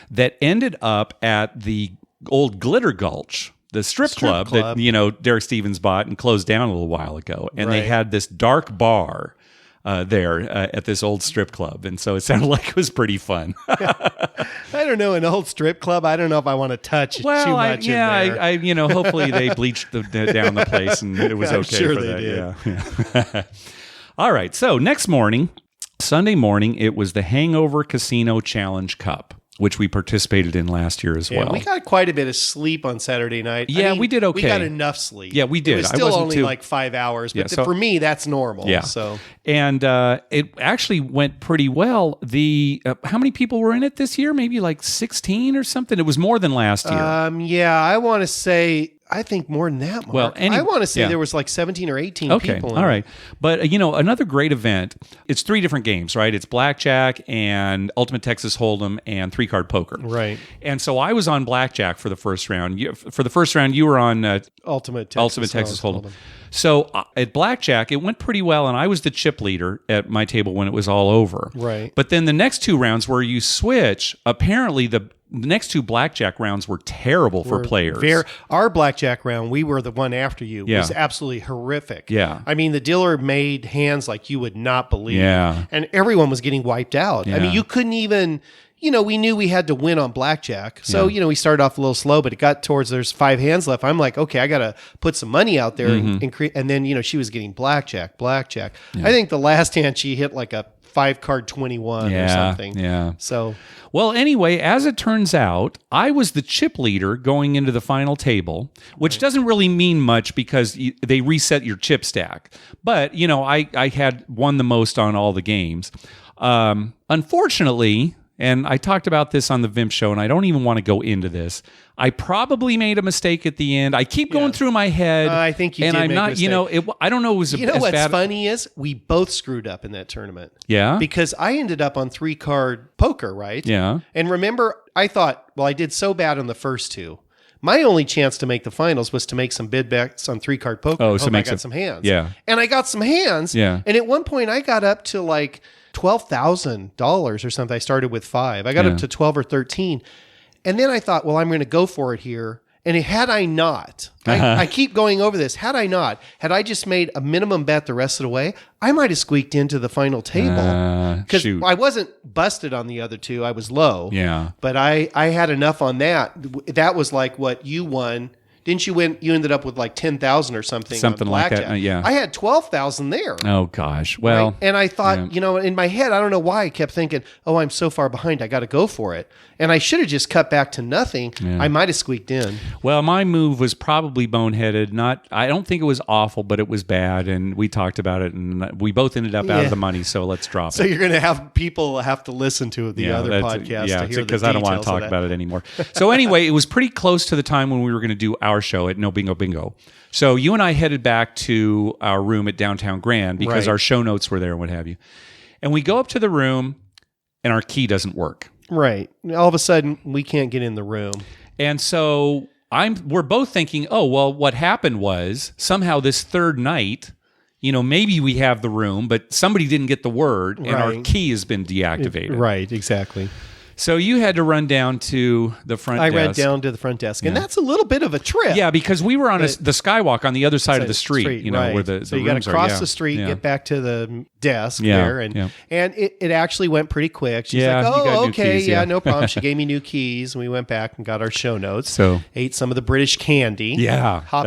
that ended up at the old Glitter Gulch, the strip club that Derek Stevens bought and closed down a little while ago. And they had this dark bar there at this old strip club. And so it sounded like it was pretty fun. I don't know, an old strip club, I don't know if I want to touch too much in there. Hopefully they bleached down the place and it was okay sure for they that. Yeah. All right, so next morning, Sunday morning, it was the Hangover Casino Challenge Cup, which we participated in last year as well. We got quite a bit of sleep on Saturday night. Yeah, we did okay. We got enough sleep. Yeah, we did. It was still only like 5 hours, but for me, that's normal. Yeah. So. And it actually went pretty well. How many people were in it this year? Maybe like 16 or something? It was more than last year. I want to say... I think more than that, Mark. Well, I want to say there was like 17 or 18 people in all right. But, another great event, it's 3 different games, right? It's Blackjack and Ultimate Texas Hold'em and 3-card poker. Right. And so I was on Blackjack for the first round. For the first round, you were on Ultimate Texas Hold'em. So at Blackjack, it went pretty well, and I was the chip leader at my table when it was all over. Right. But then the next 2 rounds where you switch, apparently the next 2 Blackjack rounds were terrible for players. Our Blackjack round, we were the one after you, was absolutely horrific. Yeah. I mean, the dealer made hands like you would not believe. Yeah. And everyone was getting wiped out. Yeah. I mean, you couldn't even... we knew we had to win on blackjack. So, we started off a little slow, but it got towards there's 5 hands left. I'm like, okay, I got to put some money out there. And then, she was getting blackjack. I think the last hand she hit like a 5-card 21 or something. Yeah. So, well, anyway, as it turns out, I was the chip leader going into the final table, which doesn't really mean much because they reset your chip stack. But, I had won the most on all the games. Unfortunately, and I talked about this on the VIMP show, and I don't even want to go into this. I probably made a mistake at the end. I keep going through my head. I think you and did I'm make not, a mistake. I don't know. It was what's bad. funny is we both screwed up in that tournament. Yeah, because I ended up on 3-card poker, right? Yeah, and remember, I thought, well, I did so bad on the first 2. My only chance to make the finals was to make some bid bets on 3-card poker. Oh, so I got some hands. Yeah, and I got some hands. Yeah, and at one point I got up to like $12,000 or something. I started with 5. I got up to 12 or 13. And then I thought, well, I'm going to go for it here. And had I not, I keep going over this, had I just made a minimum bet the rest of the way, I might have squeaked into the final table. Because I wasn't busted on the other 2. I was low. Yeah. But I had enough on that. That was like what you won. Didn't you win? You ended up with like 10,000 or something. Something like that. Yeah. I had 12,000 there. Oh gosh. Well, right? And I thought, in my head, I don't know why I kept thinking, oh, I'm so far behind. I got to go for it. And I should have just cut back to nothing. Yeah. I might have squeaked in. Well, my move was probably boneheaded. I don't think it was awful, but it was bad. And we talked about it, and we both ended up out of the money. So let's drop it. So you're going to have people have to listen to the other podcast to hear because I don't want to talk about it anymore. So anyway, it was pretty close to the time when we were going to do our show at No Bingo Bingo. So you and I headed back to our room at Downtown Grand because our show notes were there and what have you. And we go up to the room, and our key doesn't work. Right. All of a sudden, we can't get in the room. And so we're both thinking, oh, well, what happened was somehow this third night, maybe we have the room, but somebody didn't get the word, and our key has been deactivated. Right, exactly. So you had to run down to the front desk. I ran down to the front desk, and that's a little bit of a trip. Yeah, because we were on the skywalk on the other side of the street, where the so you got to cross the street, get back to the desk there, and it actually went pretty quick. She's like, oh, okay, keys, no problem. She gave me new keys, and we went back and got our show notes. So ate some of the British candy. Yeah, got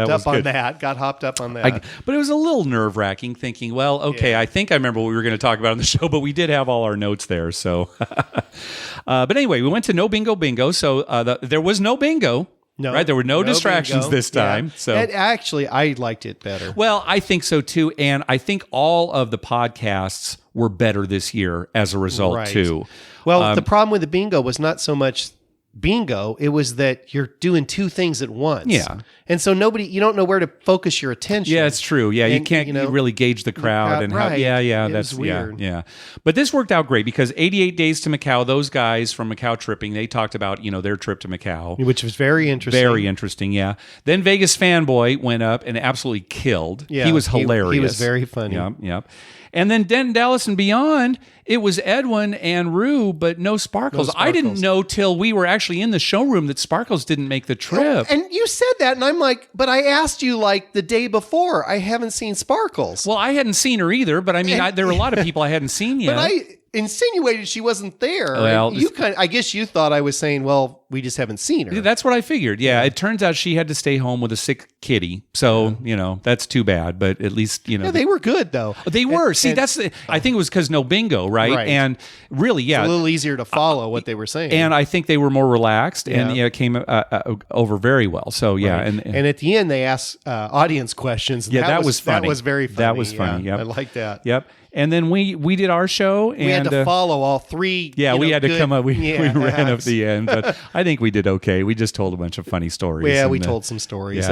hopped up on that. But it was a little nerve-wracking thinking, well, okay, I think I remember what we were going to talk about on the show, but we did have all our notes there, so... but anyway, we went to No Bingo Bingo, so there was no bingo. No, right? There were no distractions bingo. This time. Yeah. So and actually, I liked it better. Well, I think so too, and I think all of the podcasts were better this year as a result too. Well, the problem with the bingo was not so much bingo, it was that you're doing 2 things at once. Yeah. And so you don't know where to focus your attention. Yeah, it's true. Yeah, you can't really gauge the crowd and how. Yeah, that's weird. Yeah. But this worked out great because 88 Days to Macau, those guys from Macau Tripping, they talked about, their trip to Macau. Which was very interesting. Very interesting, yeah. Then Vegas Fanboy went up and absolutely killed. Yeah, he was hilarious. He was very funny. Yep. And then Denton, Dallas, and Beyond, it was Edwin and Rue, but no Sparkles. I didn't know till we were actually in the showroom that Sparkles didn't make the trip. And you said that, and I'm like, but I asked you like the day before. I haven't seen Sparkles. Well, I hadn't seen her either, but I mean, there were a lot of people I hadn't seen yet. But I insinuated she wasn't there. Well, I guess you thought I was saying, well, we just haven't seen her. That's what I figured. Yeah, it turns out she had to stay home with a sick kitty. So, that's too bad, but at least, Yeah, they were good though. They were. See, I think it was because no bingo, right? And really, it's a little easier to follow what they were saying. And I think they were more relaxed and it came over very well. So, yeah. Right. And at the end, they asked audience questions. Yeah, that was funny. That was very funny. That was funny. Yeah, I like that. Yep. And then we did our show. We had to follow all 3. Yeah, we had to come up. We ran up the end, but I think we did okay. We just told a bunch of funny stories. Yeah, we told some stories.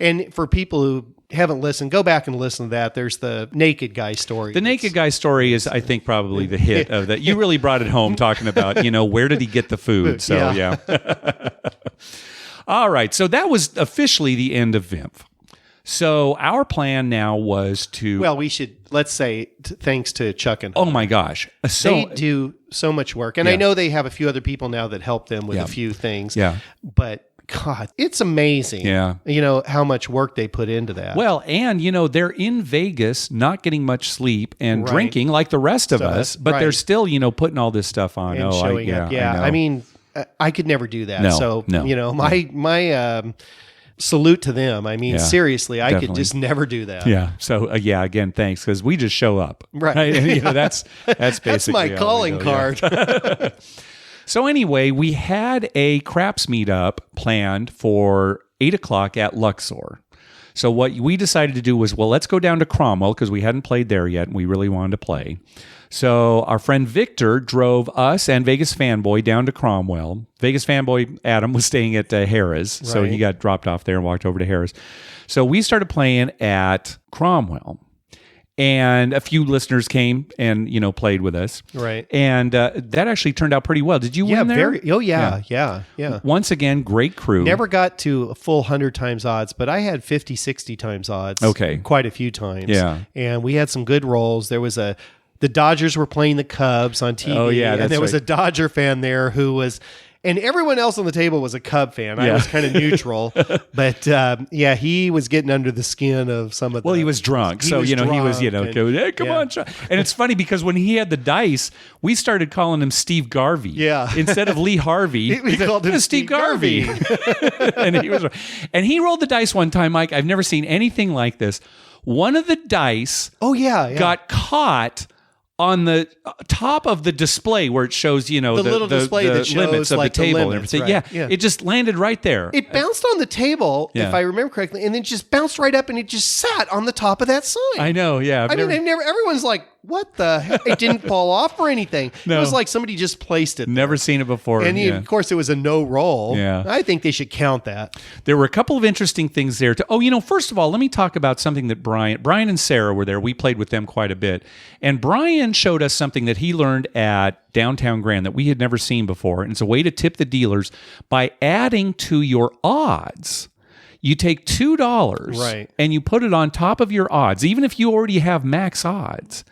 And for people who haven't listened, go back and listen to that. There's the naked guy story. The naked guy story is, I think, probably the hit of that. You really brought it home talking about, where did he get the food? So, yeah. All right. So that was officially the end of VIMF. So our plan now was to... Well, we should, let's say, thanks to Chuck and... Oh my gosh. They do so much work. And I know they have a few other people now that help them with a few things. Yeah. But God, it's amazing. Yeah. How much work they put into that. Well, and they're in Vegas, not getting much sleep and drinking like the rest of us, but they're still, putting all this stuff on and showing up. Yeah. I mean, I could never do that. My salute to them. I mean, seriously, I could just never do that. Yeah. So again, thanks, because we just show up. Right. And, that's basically that's my calling card. Yeah. So anyway, we had a craps meetup planned for 8:00 at Luxor. So what we decided to do was, let's go down to Cromwell because we hadn't played there yet and we really wanted to play. So our friend Victor drove us and Vegas Fanboy down to Cromwell. Vegas Fanboy Adam was staying at Harrah's, so he got dropped off there and walked over to Harrah's. So we started playing at Cromwell. And a few listeners came and, played with us. Right. And that actually turned out pretty well. Did you win there? Yeah. Once again, great crew. Never got to a full 100 times odds, but I had 50, 60 times odds. Okay. Quite a few times. Yeah. And we had some good rolls. There was the Dodgers were playing the Cubs on TV. Oh, yeah. And there was a Dodger fan there who was... And everyone else on the table was a Cub fan. I was kind of neutral. But, he was getting under the skin of some of the... Well, he was drunk. He was, going, hey, come on. And it's funny because when he had the dice, we started calling him Steve Garvey. Yeah. Instead of Lee Harvey. We called him Steve Garvey. and he rolled the dice one time, Mike. I've never seen anything like this. One of the dice got caught on the top of the display where it shows, the little display that shows limits of like the table limits, and everything. right. Yeah. It just landed right there. It bounced on the table, if I remember correctly, and then just bounced right up and it just sat on the top of that sign. I know, yeah. Everyone's like, what the heck? It didn't fall off or anything. No. It was like somebody just placed it there. Never seen it before. And of course, it was a no roll. Yeah. I think they should count that. There were a couple of interesting things there. First of all, let me talk about something that Brian and Sarah were there. We played with them quite a bit. And Brian showed us something that he learned at Downtown Grand that we had never seen before. And it's a way to tip the dealers by adding to your odds. You take $2 and you put it on top of your odds, even if you already have max odds.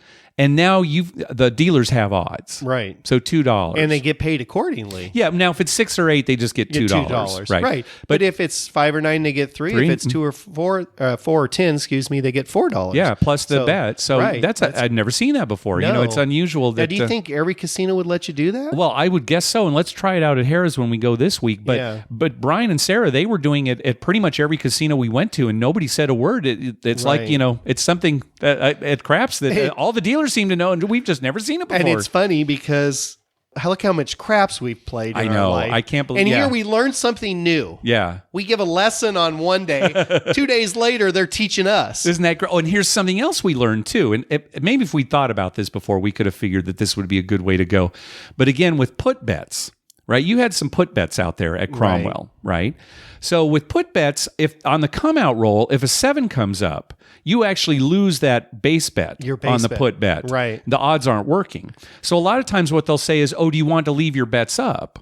And now the dealers have odds. Right. So $2. And they get paid accordingly. Yeah. Now, if it's 6 or 8, they just get $2. Right. But if it's 5 or 9, they get 3. If it's 2 or 4, 4 or 10, they get $4. Yeah, plus the bet. So I'd never seen that before. No. It's unusual that. Now, do you think every casino would let you do that? Well, I would guess so. And let's try it out at Harrah's when we go this week. But Brian and Sarah, they were doing it at pretty much every casino we went to, and nobody said a word. It's like, it's something at craps that all the dealers seem to know, and we've just never seen it before. And it's funny because look how much craps we've played in our life. I can't believe. And here we learn something new. Yeah. We give a lesson on one day. 2 days later, they're teaching us. Isn't that great? Oh, and here's something else we learned too. And maybe if we thought about this before, we could have figured that this would be a good way to go. But again, with put bets, right? You had some put bets out there at Cromwell, right? So with put bets, if on the come out roll, if a 7 comes up, you actually lose that base bet on the put bet. Right. The odds aren't working. So a lot of times what they'll say is, do you want to leave your bets up?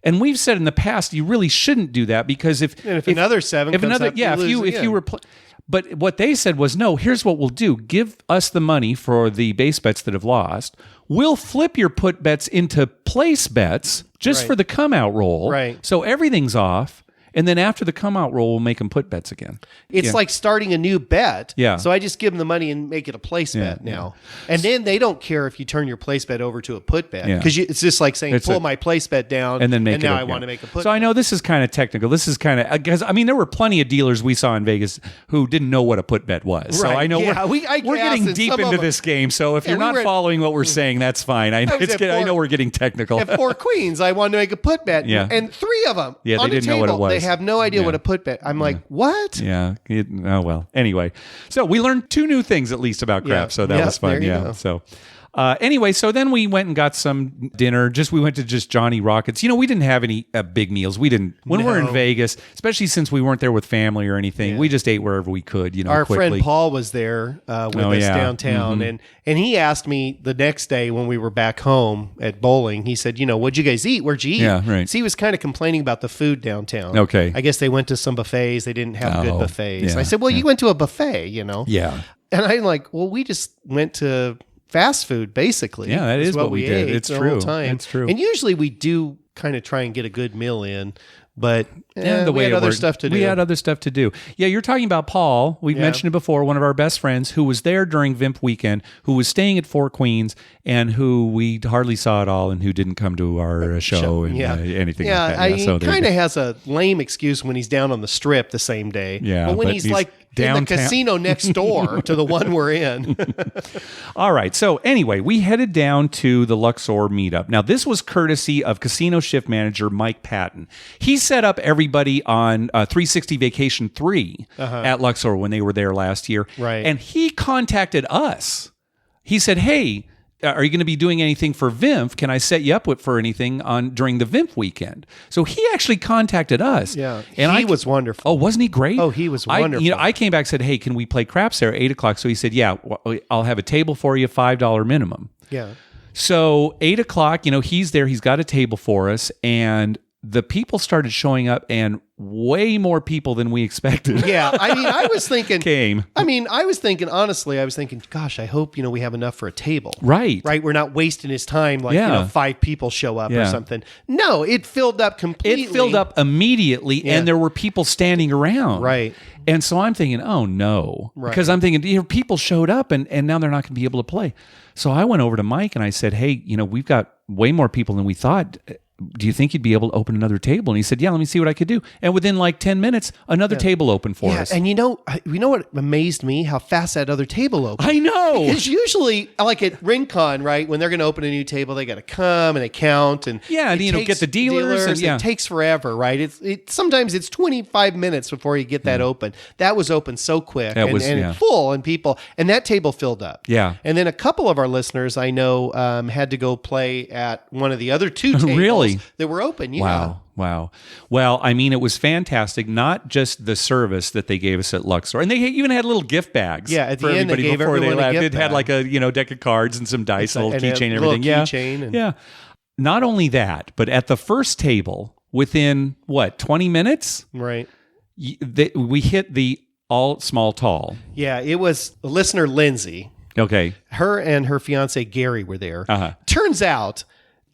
And we've said in the past, you really shouldn't do that because if another 7 comes up, if you were but what they said was, no, here's what we'll do. Give us the money for the base bets that have lost. We'll flip your put bets into place bets just for the come out roll. Right. So everything's off. And then after the come out roll, we'll make them put bets again. It's like starting a new bet. Yeah. So I just give them the money and make it a place bet now. And then they don't care if you turn your place bet over to a put bet. Because it's just like saying, pull my place bet down and then now I want to make a put bet. So I know this is kind of technical. This is kind of, because there were plenty of dealers we saw in Vegas who didn't know what a put bet was. Right. So I know we're getting deep into this game. So if you're not following what we're saying, that's fine. I know we're getting technical. At 4 queens, I wanted to make a put bet. Yeah. And 3 of them they didn't know what it was. They have no idea what a put bet. I'm like, what? Yeah. Anyway, so we learned 2 new things at least about craps. So that was fun. So anyway, so then we went and got some dinner. We went to Johnny Rockets. We didn't have any big meals. We didn't when we're in Vegas, especially since we weren't there with family or anything. We just ate wherever we could. Our quickly. friend Paul was there with us downtown, and he asked me the next day when we were back home at bowling. He said, "What'd you guys eat? Where'd you eat?" Yeah, right. So he was kind of complaining about the food downtown. Okay, I guess they went to some buffets. They didn't have good buffets. Yeah, I said, "Well, you went to a buffet, Yeah, and I'm like, "Well, we just went to fast food, basically." Yeah, that is what we did. It's true. It's true. And usually we do kind of try and get a good meal in, But we had other stuff to do. We had other stuff to do. Yeah, you're talking about Paul. We've mentioned it before, one of our best friends who was there during VIMP weekend, who was staying at Four Queens, and who we hardly saw at all, and who didn't come to our show and anything like that. He kind of has a lame excuse when he's down on the Strip the same day. Yeah, but when he's like downtown. In the casino next door to the one we're in. All right. So anyway, we headed down to the Luxor meetup. Now, this was courtesy of casino shift manager Mike Patton. He set up everybody on 360 Vacation 3 at Luxor when they were there last year. Right. And he contacted us. He said, hey, are you going to be doing anything for VIMF? Can I set you up for anything during the VIMF weekend? So he actually contacted us. Yeah, and he was wonderful. Oh, wasn't he great? Oh, he was wonderful. I came back and said, hey, can we play craps there at 8 o'clock? So he said, yeah, I'll have a table for you, $5 minimum. Yeah. So 8 o'clock, he's there. He's got a table for us. And the people started showing up, and way more people than we expected. Yeah, I was thinking came. Honestly, gosh, I hope we have enough for a table. Right. We're not wasting his time like 5 people show up or something. No, it filled up completely. It filled up immediately, and there were people standing around. Right. And so I'm thinking, oh no, because I'm thinking people showed up, and now they're not going to be able to play. So I went over to Mike and I said, hey, we've got way more people than we thought. Do you think you'd be able to open another table? And he said, yeah, let me see what I could do. And within like 10 minutes, another table opened for us. And you know what amazed me? How fast that other table opened. I know. Because usually, like at RinCon, right, when they're going to open a new table, they got to come and they count. And get the dealers. And, It takes forever, right? Sometimes it's 25 minutes before you get that open. That was open so quick and full, and people, and that table filled up. Yeah. And then a couple of our listeners I know had to go play at one of the other 2 tables. Really? That were open. Yeah. Wow. Well, it was fantastic. Not just the service that they gave us at Luxor, and they even had little gift bags. Yeah, at the end they gave everyone a gift bag. It had like a deck of cards and some dice, a little keychain, and everything. Yeah. Not only that, but at the first table, within 20 minutes, right? We hit the all small tall. Yeah, it was listener Lindsay. Okay, her and her fiance Gary were there. Turns out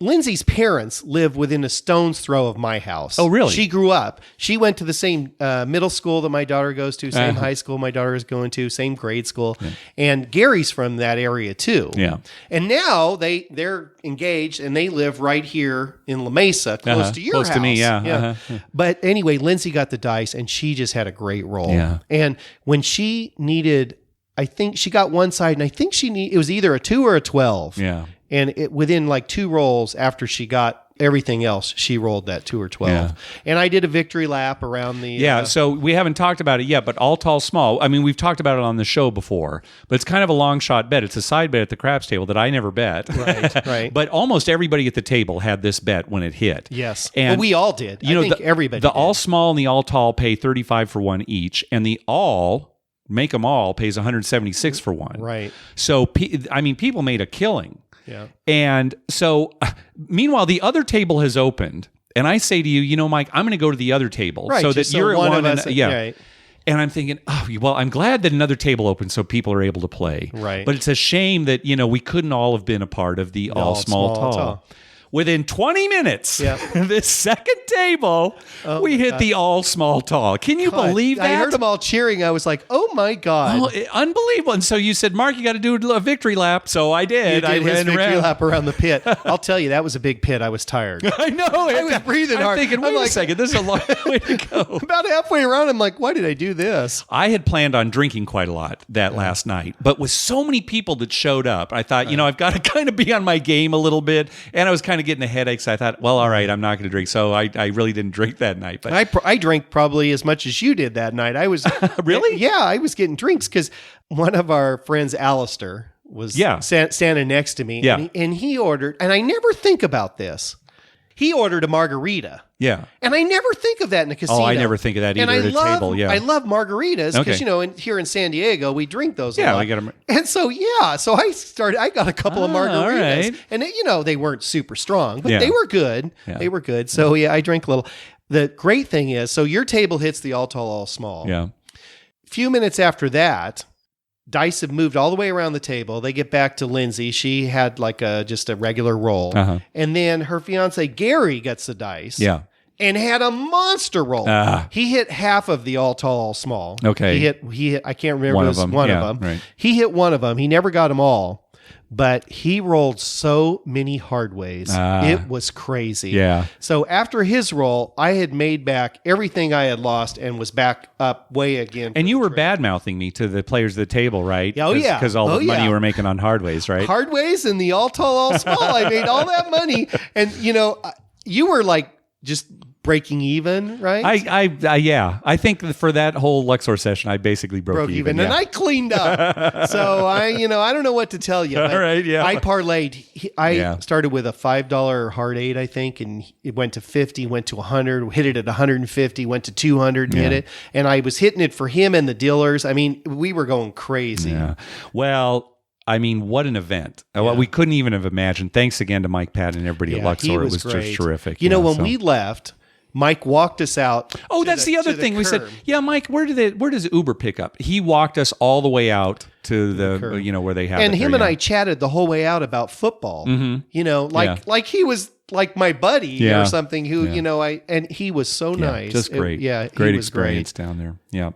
Lindsay's parents live within a stone's throw of my house. Oh, really? She grew up. She went to the same middle school that my daughter goes to, same high school my daughter is going to, same grade school. Yeah. And Gary's from that area too. Yeah. And now they're engaged and they live right here in La Mesa, close to your house. Close to me, yeah. But anyway, Lindsay got the dice and she just had a great roll. Yeah. And when she needed, I think she got one side and I think it was either a 2 or a 12. Yeah. And within like 2 rolls after she got everything else, she rolled that 2 or 12. Yeah. And I did a victory lap around the... so we haven't talked about it yet, but all tall, small. We've talked about it on the show before, but it's kind of a long shot bet. It's a side bet at the craps table that I never bet. Right. But almost everybody at the table had this bet when it hit. Yes. And we all did. I think everybody The did. all small and the all tall pay 35 for one each, and the all... Make 'em all pays 176 for one. Right. So, people made a killing. Yeah. And so, meanwhile, the other table has opened, and I say to you, Mike, I'm going to go to the other table so that you're at one. Right. And I'm thinking, I'm glad that another table opened so people are able to play. Right. But it's a shame that we couldn't all have been a part of the all small tall. Within 20 minutes, this second table, we hit the all small tall. Can you believe that? I heard them all cheering. I was like, oh my God. Unbelievable. And so you said, Mark, you got to do a victory lap. So I did. I did his victory lap around the pit. I'll tell you, that was a big pit. I was tired. I know. I was breathing hard. I'm thinking, wait a second, this is a long way to go. About halfway around, I'm like, why did I do this? I had planned on drinking quite a lot that last night, but with so many people that showed up, I thought, I've got to kind of be on my game a little bit. And I was kind of getting a headache. So I thought, well, all right, I'm not going to drink. So I really didn't drink that night. But I drank probably as much as you did that night. I was really? Yeah, I was getting drinks because one of our friends, Alistair, was standing next to me. Yeah. And he ordered, and I never think about this. He ordered a margarita. Yeah. And I never think of that in a casino. Oh, I never think of that either at a table. Yeah. I love margaritas because, here in San Diego, we drink those a lot. Yeah, we get them. And so, I got a couple of margaritas. Right. And, they weren't super strong, but they were good. Yeah. They were good. So, I drank a little. The great thing is, so your table hits the all tall, all small. Yeah. A few minutes after that, dice have moved all the way around the table. They get back to Lindsay. She had like just a regular roll. And then her fiance, Gary, gets the dice. Yeah. and had a monster roll. He hit half of the all tall, all small. Okay. He hit I can't remember one of them. Right. He hit one of them. He never got them all. But he rolled so many hard ways. It was crazy. Yeah. So after his roll, I had made back everything I had lost and was back up way again. And you were bad-mouthing me to the players of the table, right? Oh, yeah. Because all the money you were making on hard ways, right? Hard ways and the all tall, all small. I made all that money. And, you were like just breaking even, right? I think for that whole Luxor session, I basically broke even. And I cleaned up. So I don't know what to tell you. All right, yeah. I parlayed. I started with a $5 hard 8, I think, and it went to 50, went to 100, hit it at 150, went to 200 and hit it. And I was hitting it for him and the dealers. I mean, we were going crazy. Yeah. Well, I mean, what an event. Well, we couldn't even have imagined. Thanks again to Mike, Pat, and everybody at Luxor. It was just terrific. When we left, Mike walked us out. Oh, that's the other thing. We said, Mike, where does Uber pick up? He walked us all the way out to the where they have and it him there, and I chatted the whole way out about football. Mm-hmm. Like he was like my buddy or something who, and he was so nice. Just great. Great experience down there. Yeah.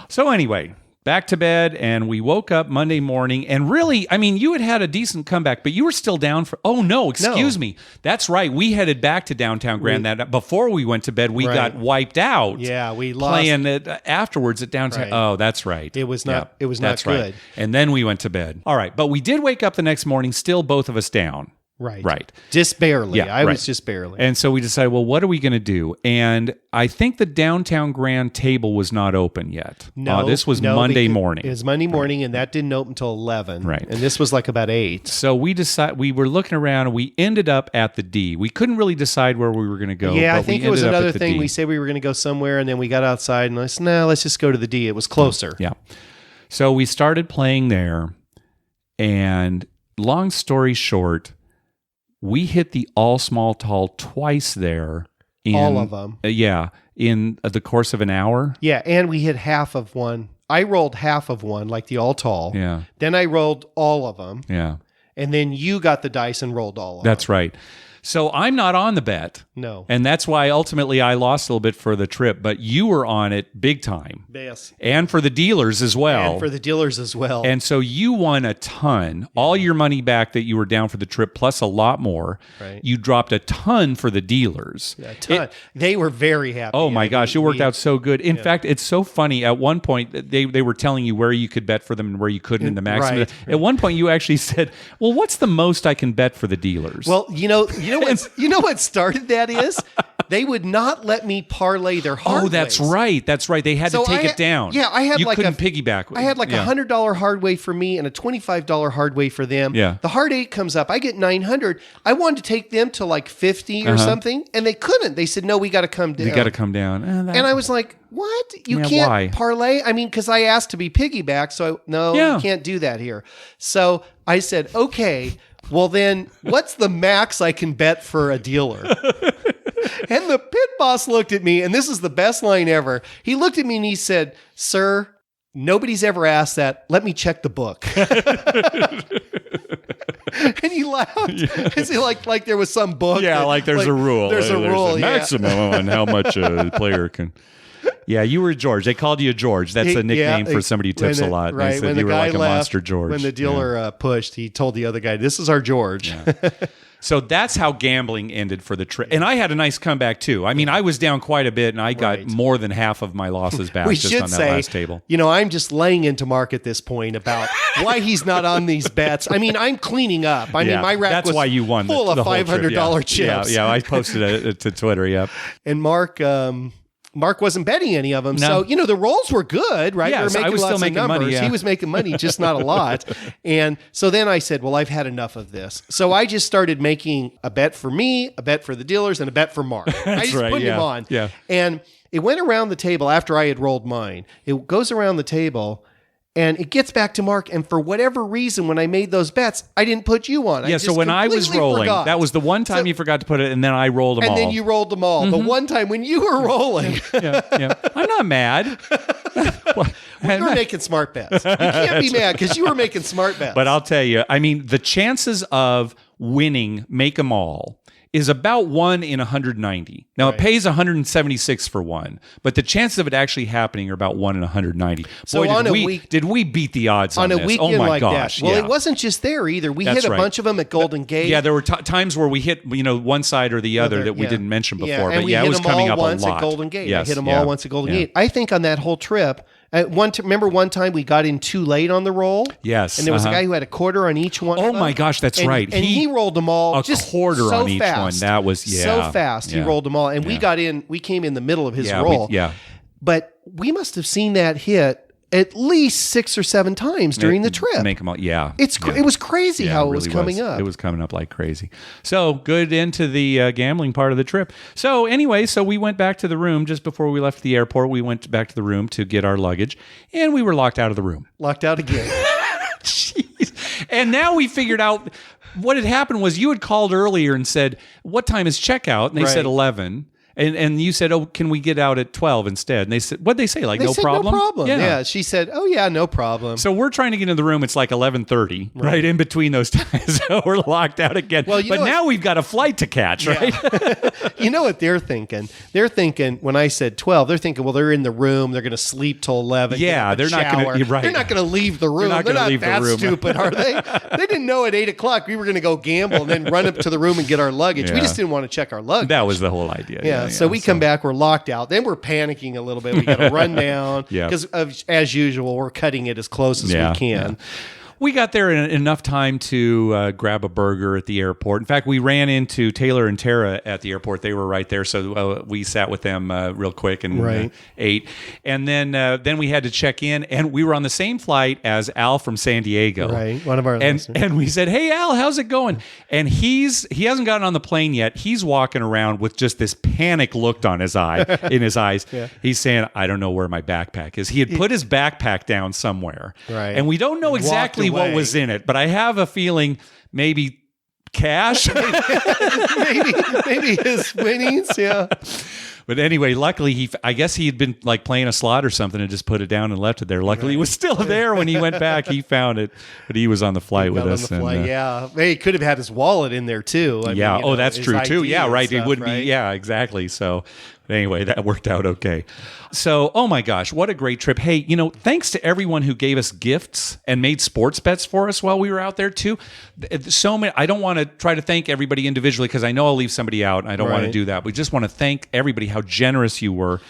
So anyway, back to bed, and we woke up Monday morning, and really, I mean, you had a decent comeback, but you were still down for, excuse me. That's right. We headed back to downtown Grand that before we went to bed, we got wiped out. Yeah, we lost. Playing it afterwards at downtown. Right. Oh, that's right. It was not, it was that's not good. Right. And then we went to bed. All right. But we did wake up the next morning, still both of us down. Right. Just barely. Yeah, I was just barely. And so we decided, well, what are we going to do? And I think the downtown Grand table was not open yet. No. This was Monday morning. It was Monday morning, and that didn't open until 11. Right. And this was like about 8. So we were looking around, and we ended up at the D. We couldn't really decide where we were going to go. Yeah, but I think it was another thing. We said we were going to go somewhere, and then we got outside, and I said, no, let's just go to the D. It was closer. Yeah. So we started playing there, and long story short, we hit the all small tall twice there. All of them. In the course of an hour. Yeah, and we hit half of one. I rolled half of one, like the all tall. Yeah. Then I rolled all of them. Yeah. And then you got the dice and rolled all of them. That's right. So I'm not on the bet. No. And that's why ultimately I lost a little bit for the trip, but you were on it big time. Yes. And for the dealers as well. And for the dealers as well. And so you won a ton. All your money back that you were down for the trip, plus a lot more. Right. You dropped a ton for the dealers. A ton. They were very happy. Oh my gosh, it worked out so good. In fact, it's so funny. At one point, they were telling you where you could bet for them and where you couldn't in the maximum. Right. At one point, you actually said, well, what's the most I can bet for the dealers? Well, you know what started that is? They would not let me parlay their hard ways. That's right. That's right. They had to take it down. Yeah, I had you like couldn't piggyback. I had like $100 hard way for me and a $25 hard way for them. Yeah. The hard 8 comes up. I get 900. I wanted to take them to like 50 or something, and they couldn't. They said, no, we got to come down. You got to come down. And I was like, what? You can't parlay? I mean, because I asked to be piggyback, so you can't do that here. So I said, okay, well then, what's the max I can bet for a dealer? And the pit boss looked at me, and this is the best line ever. He looked at me and he said, sir, nobody's ever asked that. Let me check the book. And he laughed. Is he like there was some book? Yeah, like there's a rule. There's a rule. A maximum on how much a player can. Yeah, you were George. They called you George. That's a nickname for somebody who tips a lot. Right. They said you were like a monster George. When the dealer pushed, he told the other guy, this is our George. Yeah. So that's how gambling ended for the trip. And I had a nice comeback too. I mean, I was down quite a bit, and I got more than half of my losses back just on that last table. I'm just laying into Mark at this point about why he's not on these bets. I mean, I'm cleaning up. I mean, my rack was why you won full of $500 chips. Yeah, I posted it to Twitter, yep. And Mark wasn't betting any of them. No. So, the rolls were good, right? Yeah, I was still making money. Yeah. He was making money, just not a lot. And so then I said, well, I've had enough of this. So I just started making a bet for me, a bet for the dealers, and a bet for Mark. I just put him on. Yeah. And it went around the table after I had rolled mine. It goes around the table. And it gets back to Mark, and for whatever reason, when I made those bets, I didn't put you on. Yeah, so when I was rolling, that was the one time you forgot to put it, and then I rolled them all. And then you rolled them all. The one time when you were rolling. Yeah. I'm not mad. You were making smart bets. You can't be mad because you were making smart bets. But I'll tell you, I mean, the chances of winning Make 'em All is about 1 in 190. Now, it pays 176 for 1, but the chances of it actually happening are about 1 in 190. So Boy, did we beat the odds on a this. weekend Oh my like gosh. that. Well, it wasn't just there either. We hit a bunch of them at Golden Gate. Yeah, there were times where we hit, one side or the other that we didn't mention before. And but it was coming up a lot. At Golden Gate. Yes, I hit them all once at Golden Gate. I think on that whole trip, remember one time we got in too late on the roll? Yes. And there was a guy who had a quarter on each one. Oh my gosh, that's right. And he rolled them all just quarter so on each fast. one. That was so fast. He rolled them all. And we came in the middle of his roll. But we must have seen that hit at least 6 or 7 times during the trip. Make them all, It was crazy how it was coming up. It was coming up like crazy. So good into the gambling part of the trip. So anyway, we went back to the room just before we left the airport. We went back to the room to get our luggage, and we were locked out of the room. Locked out again. Jeez. And now we figured out what had happened was you had called earlier and said, "What time is checkout?" And they said 11. And you said, "Oh, can we get out at 12 instead?" And they said, "What'd they say? Like, no problem?" No problem. Yeah. She said, "Oh yeah, no problem." So we're trying to get into the room. It's like 11:30, right in between those times. So we're locked out again. Well, but now we've got a flight to catch, right? You know what they're thinking? They're thinking when I said 12, they're thinking, well, they're in the room. They're going to sleep till 11. Yeah, they're not going to. Right. They're not going to leave the room. They're not that stupid, are they? They didn't know at 8 o'clock we were going to go gamble and then run up to the room and get our luggage. We just didn't want to check our luggage. That was the whole idea. Yeah. So we come back. We're locked out. Then we're panicking a little bit. We got to run down because, as usual, we're cutting it as close as we can. Yeah. We got there in enough time to grab a burger at the airport. In fact, we ran into Taylor and Tara at the airport. They were right there, so we sat with them real quick and ate. And then we had to check in, and we were on the same flight as Al from San Diego. Right, one of our listeners. And we said, "Hey, Al, how's it going?" And he hasn't gotten on the plane yet. He's walking around with just this panic look on his in his eyes. Yeah. He's saying, "I don't know where my backpack is." He had put his backpack down somewhere, and we don't know exactly what was in it, but I have a feeling maybe cash, maybe his winnings, yeah. But anyway, luckily I guess he had been like playing a slot or something and just put it down and left it there. Luckily, it was still there when he went back. He found it, but he was on the flight with us. Yeah, he could have had his wallet in there too. I mean, that's true too. Yeah, right. Stuff, it wouldn't be. Yeah, exactly. So. Anyway, that worked out okay. So, oh my gosh, what a great trip. Hey, thanks to everyone who gave us gifts and made sports bets for us while we were out there too. So many. I don't want to try to thank everybody individually because I know I'll leave somebody out and I don't want to do that. We just want to thank everybody how generous you were.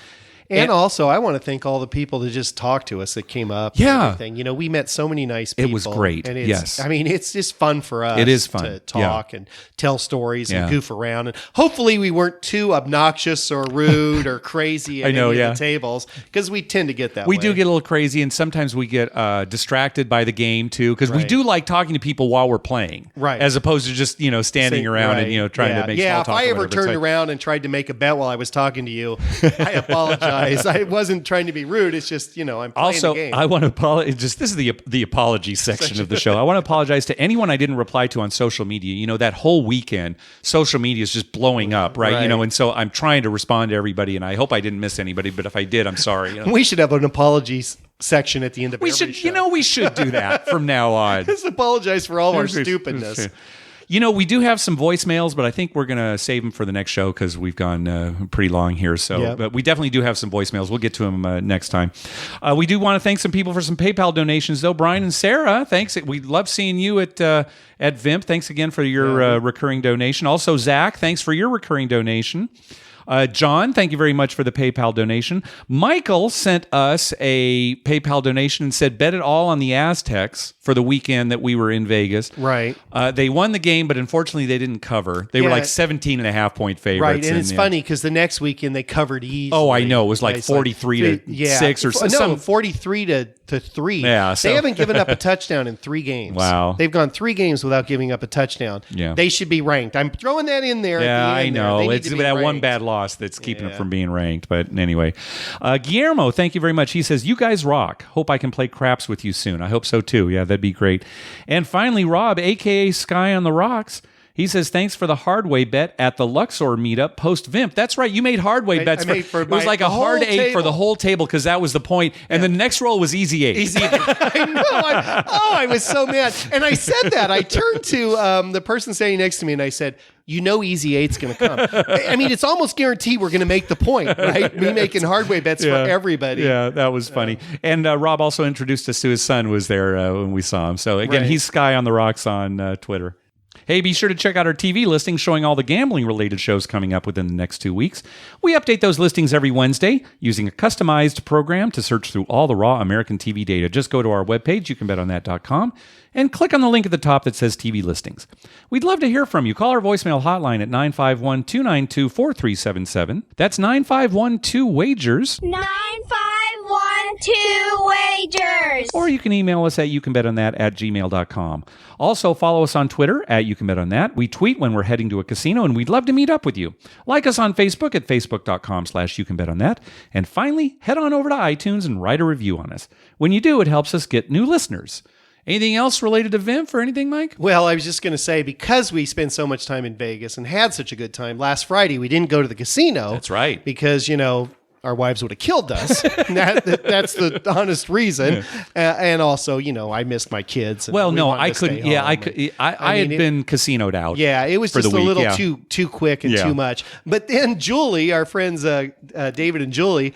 And also, I want to thank all the people that just talked to us that came up. Yeah. And everything. We met so many nice people. It was great. And yes. I mean, it's just fun for us. It is fun to talk and tell stories and goof around. And hopefully we weren't too obnoxious or rude or crazy at any of the tables because we tend to get that way. We do get a little crazy, and sometimes we get distracted by the game too because we do like talking to people while we're playing. Right. As opposed to just, standing around and, trying to make small talk. Yeah, if I ever turned around and tried to make a bet while I was talking to you, I apologize. I wasn't trying to be rude. It's just, I'm playing the game. I want to apologize. This is the apology section of the show. I want to apologize to anyone I didn't reply to on social media. That whole weekend, social media is just blowing up, right? And so I'm trying to respond to everybody, and I hope I didn't miss anybody, but if I did, I'm sorry. We should have an apologies section at the end of every show. We should do that from now on. Just apologize for all of our stupidness. We do have some voicemails, but I think we're going to save them for the next show because we've gone pretty long here. So, but we definitely do have some voicemails. We'll get to them next time. We do want to thank some people for some PayPal donations, though. Brian and Sarah, thanks. We love seeing you at VIMP. Thanks again for your recurring donation. Also, Zach, thanks for your recurring donation. John, thank you very much for the PayPal donation. Michael sent us a PayPal donation and said, bet it all on the Aztecs for the weekend that we were in Vegas. Right. They won the game, but unfortunately they didn't cover. They were like 17.5-point favorites. Right, and it's funny because the next weekend they covered easily. Oh, I know. It was like 43 to 6 or something. No, 43 to 3. Yeah, they haven't given up a touchdown in 3 games. Wow. They've gone 3 games without giving up a touchdown. Yeah. They should be ranked. I'm throwing that in there. Yeah, at the I end know. It's that ranked. one bad loss that's keeping it from being ranked. But anyway, Guillermo, thank you very much. He says, you guys rock. Hope I can play craps with you soon. I hope so too. Yeah, that'd be great. And finally, Rob, a.k.a. Sky on the Rocks, He says, thanks for the hard way bet at the Luxor meetup post-VIMP. That's right. You made hard way bets. It was like a hard 8 for the whole table because that was the point. And the next roll was easy 8. Easy 8. I know. I was so mad. And I said that. I turned to the person standing next to me and I said, you know easy 8's going to come. I mean, it's almost guaranteed we're going to make the point, right? Me making hard way bets for everybody. Yeah, that was funny. And Rob also introduced us to his son was there when we saw him. So again, he's Sky on the Rocks on Twitter. Hey, be sure to check out our TV listings showing all the gambling-related shows coming up within the next 2 weeks. We update those listings every Wednesday using a customized program to search through all the raw American TV data. Just go to our webpage, youcanbetonthat.com, and click on the link at the top that says TV listings. We'd love to hear from you. Call our voicemail hotline at 951-292-4377. That's 951-2-WAGERS. 951-2-WAGERS. Or you can email us at youcanbetonThat@gmail.com. Also, follow us on Twitter at YouCanBetOnThat. We tweet when we're heading to a casino, and we'd love to meet up with you. Like us on Facebook at facebook.com/YouCanBetOnThat. And finally, head on over to iTunes and write a review on us. When you do, it helps us get new listeners. Anything else related to VIMF or anything, Mike? Well, I was just going to say, because we spent so much time in Vegas and had such a good time, last Friday we didn't go to the casino. That's right. Because, our wives would have killed us. That's the honest reason. And also, I missed my kids. Well, no, I couldn't. Yeah, I had been casinoed out. Yeah, it was just a little too quick and too much. But then Julie, our friends David and Julie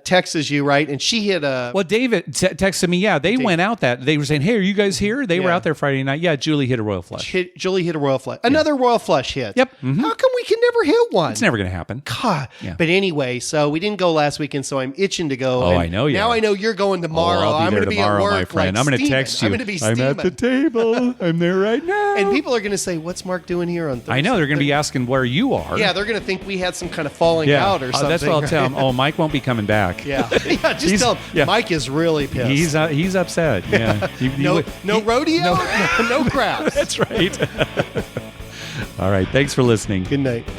texts you, right? And she hit a... Well, David texted me, they went out they were saying, hey, are you guys here? They were out there Friday night. Yeah, Julie hit a royal flush. Julie hit a royal flush. Another royal flush hit. Yep. Mm-hmm. How come we can never hit one? It's never going to happen. God. Yeah. But anyway, so we didn't go last weekend, so I'm itching to go. Oh, I know you. Now I know you're going tomorrow. I'm going to be at work, my friend. I'm going to text you. I'm going to be I'm at the table. I'm there right now. And people are going to say, "What's Mark doing here on Thursday?" I know they're going to be asking where you are. Yeah, they're going to think we had some kind of falling out or something. That's what I'll tell them. Oh, Mike won't be coming back. Yeah, just tell him. Mike is really pissed. He's upset. Yeah. No rodeo. No crap. That's right. All right. Thanks for listening. Good night.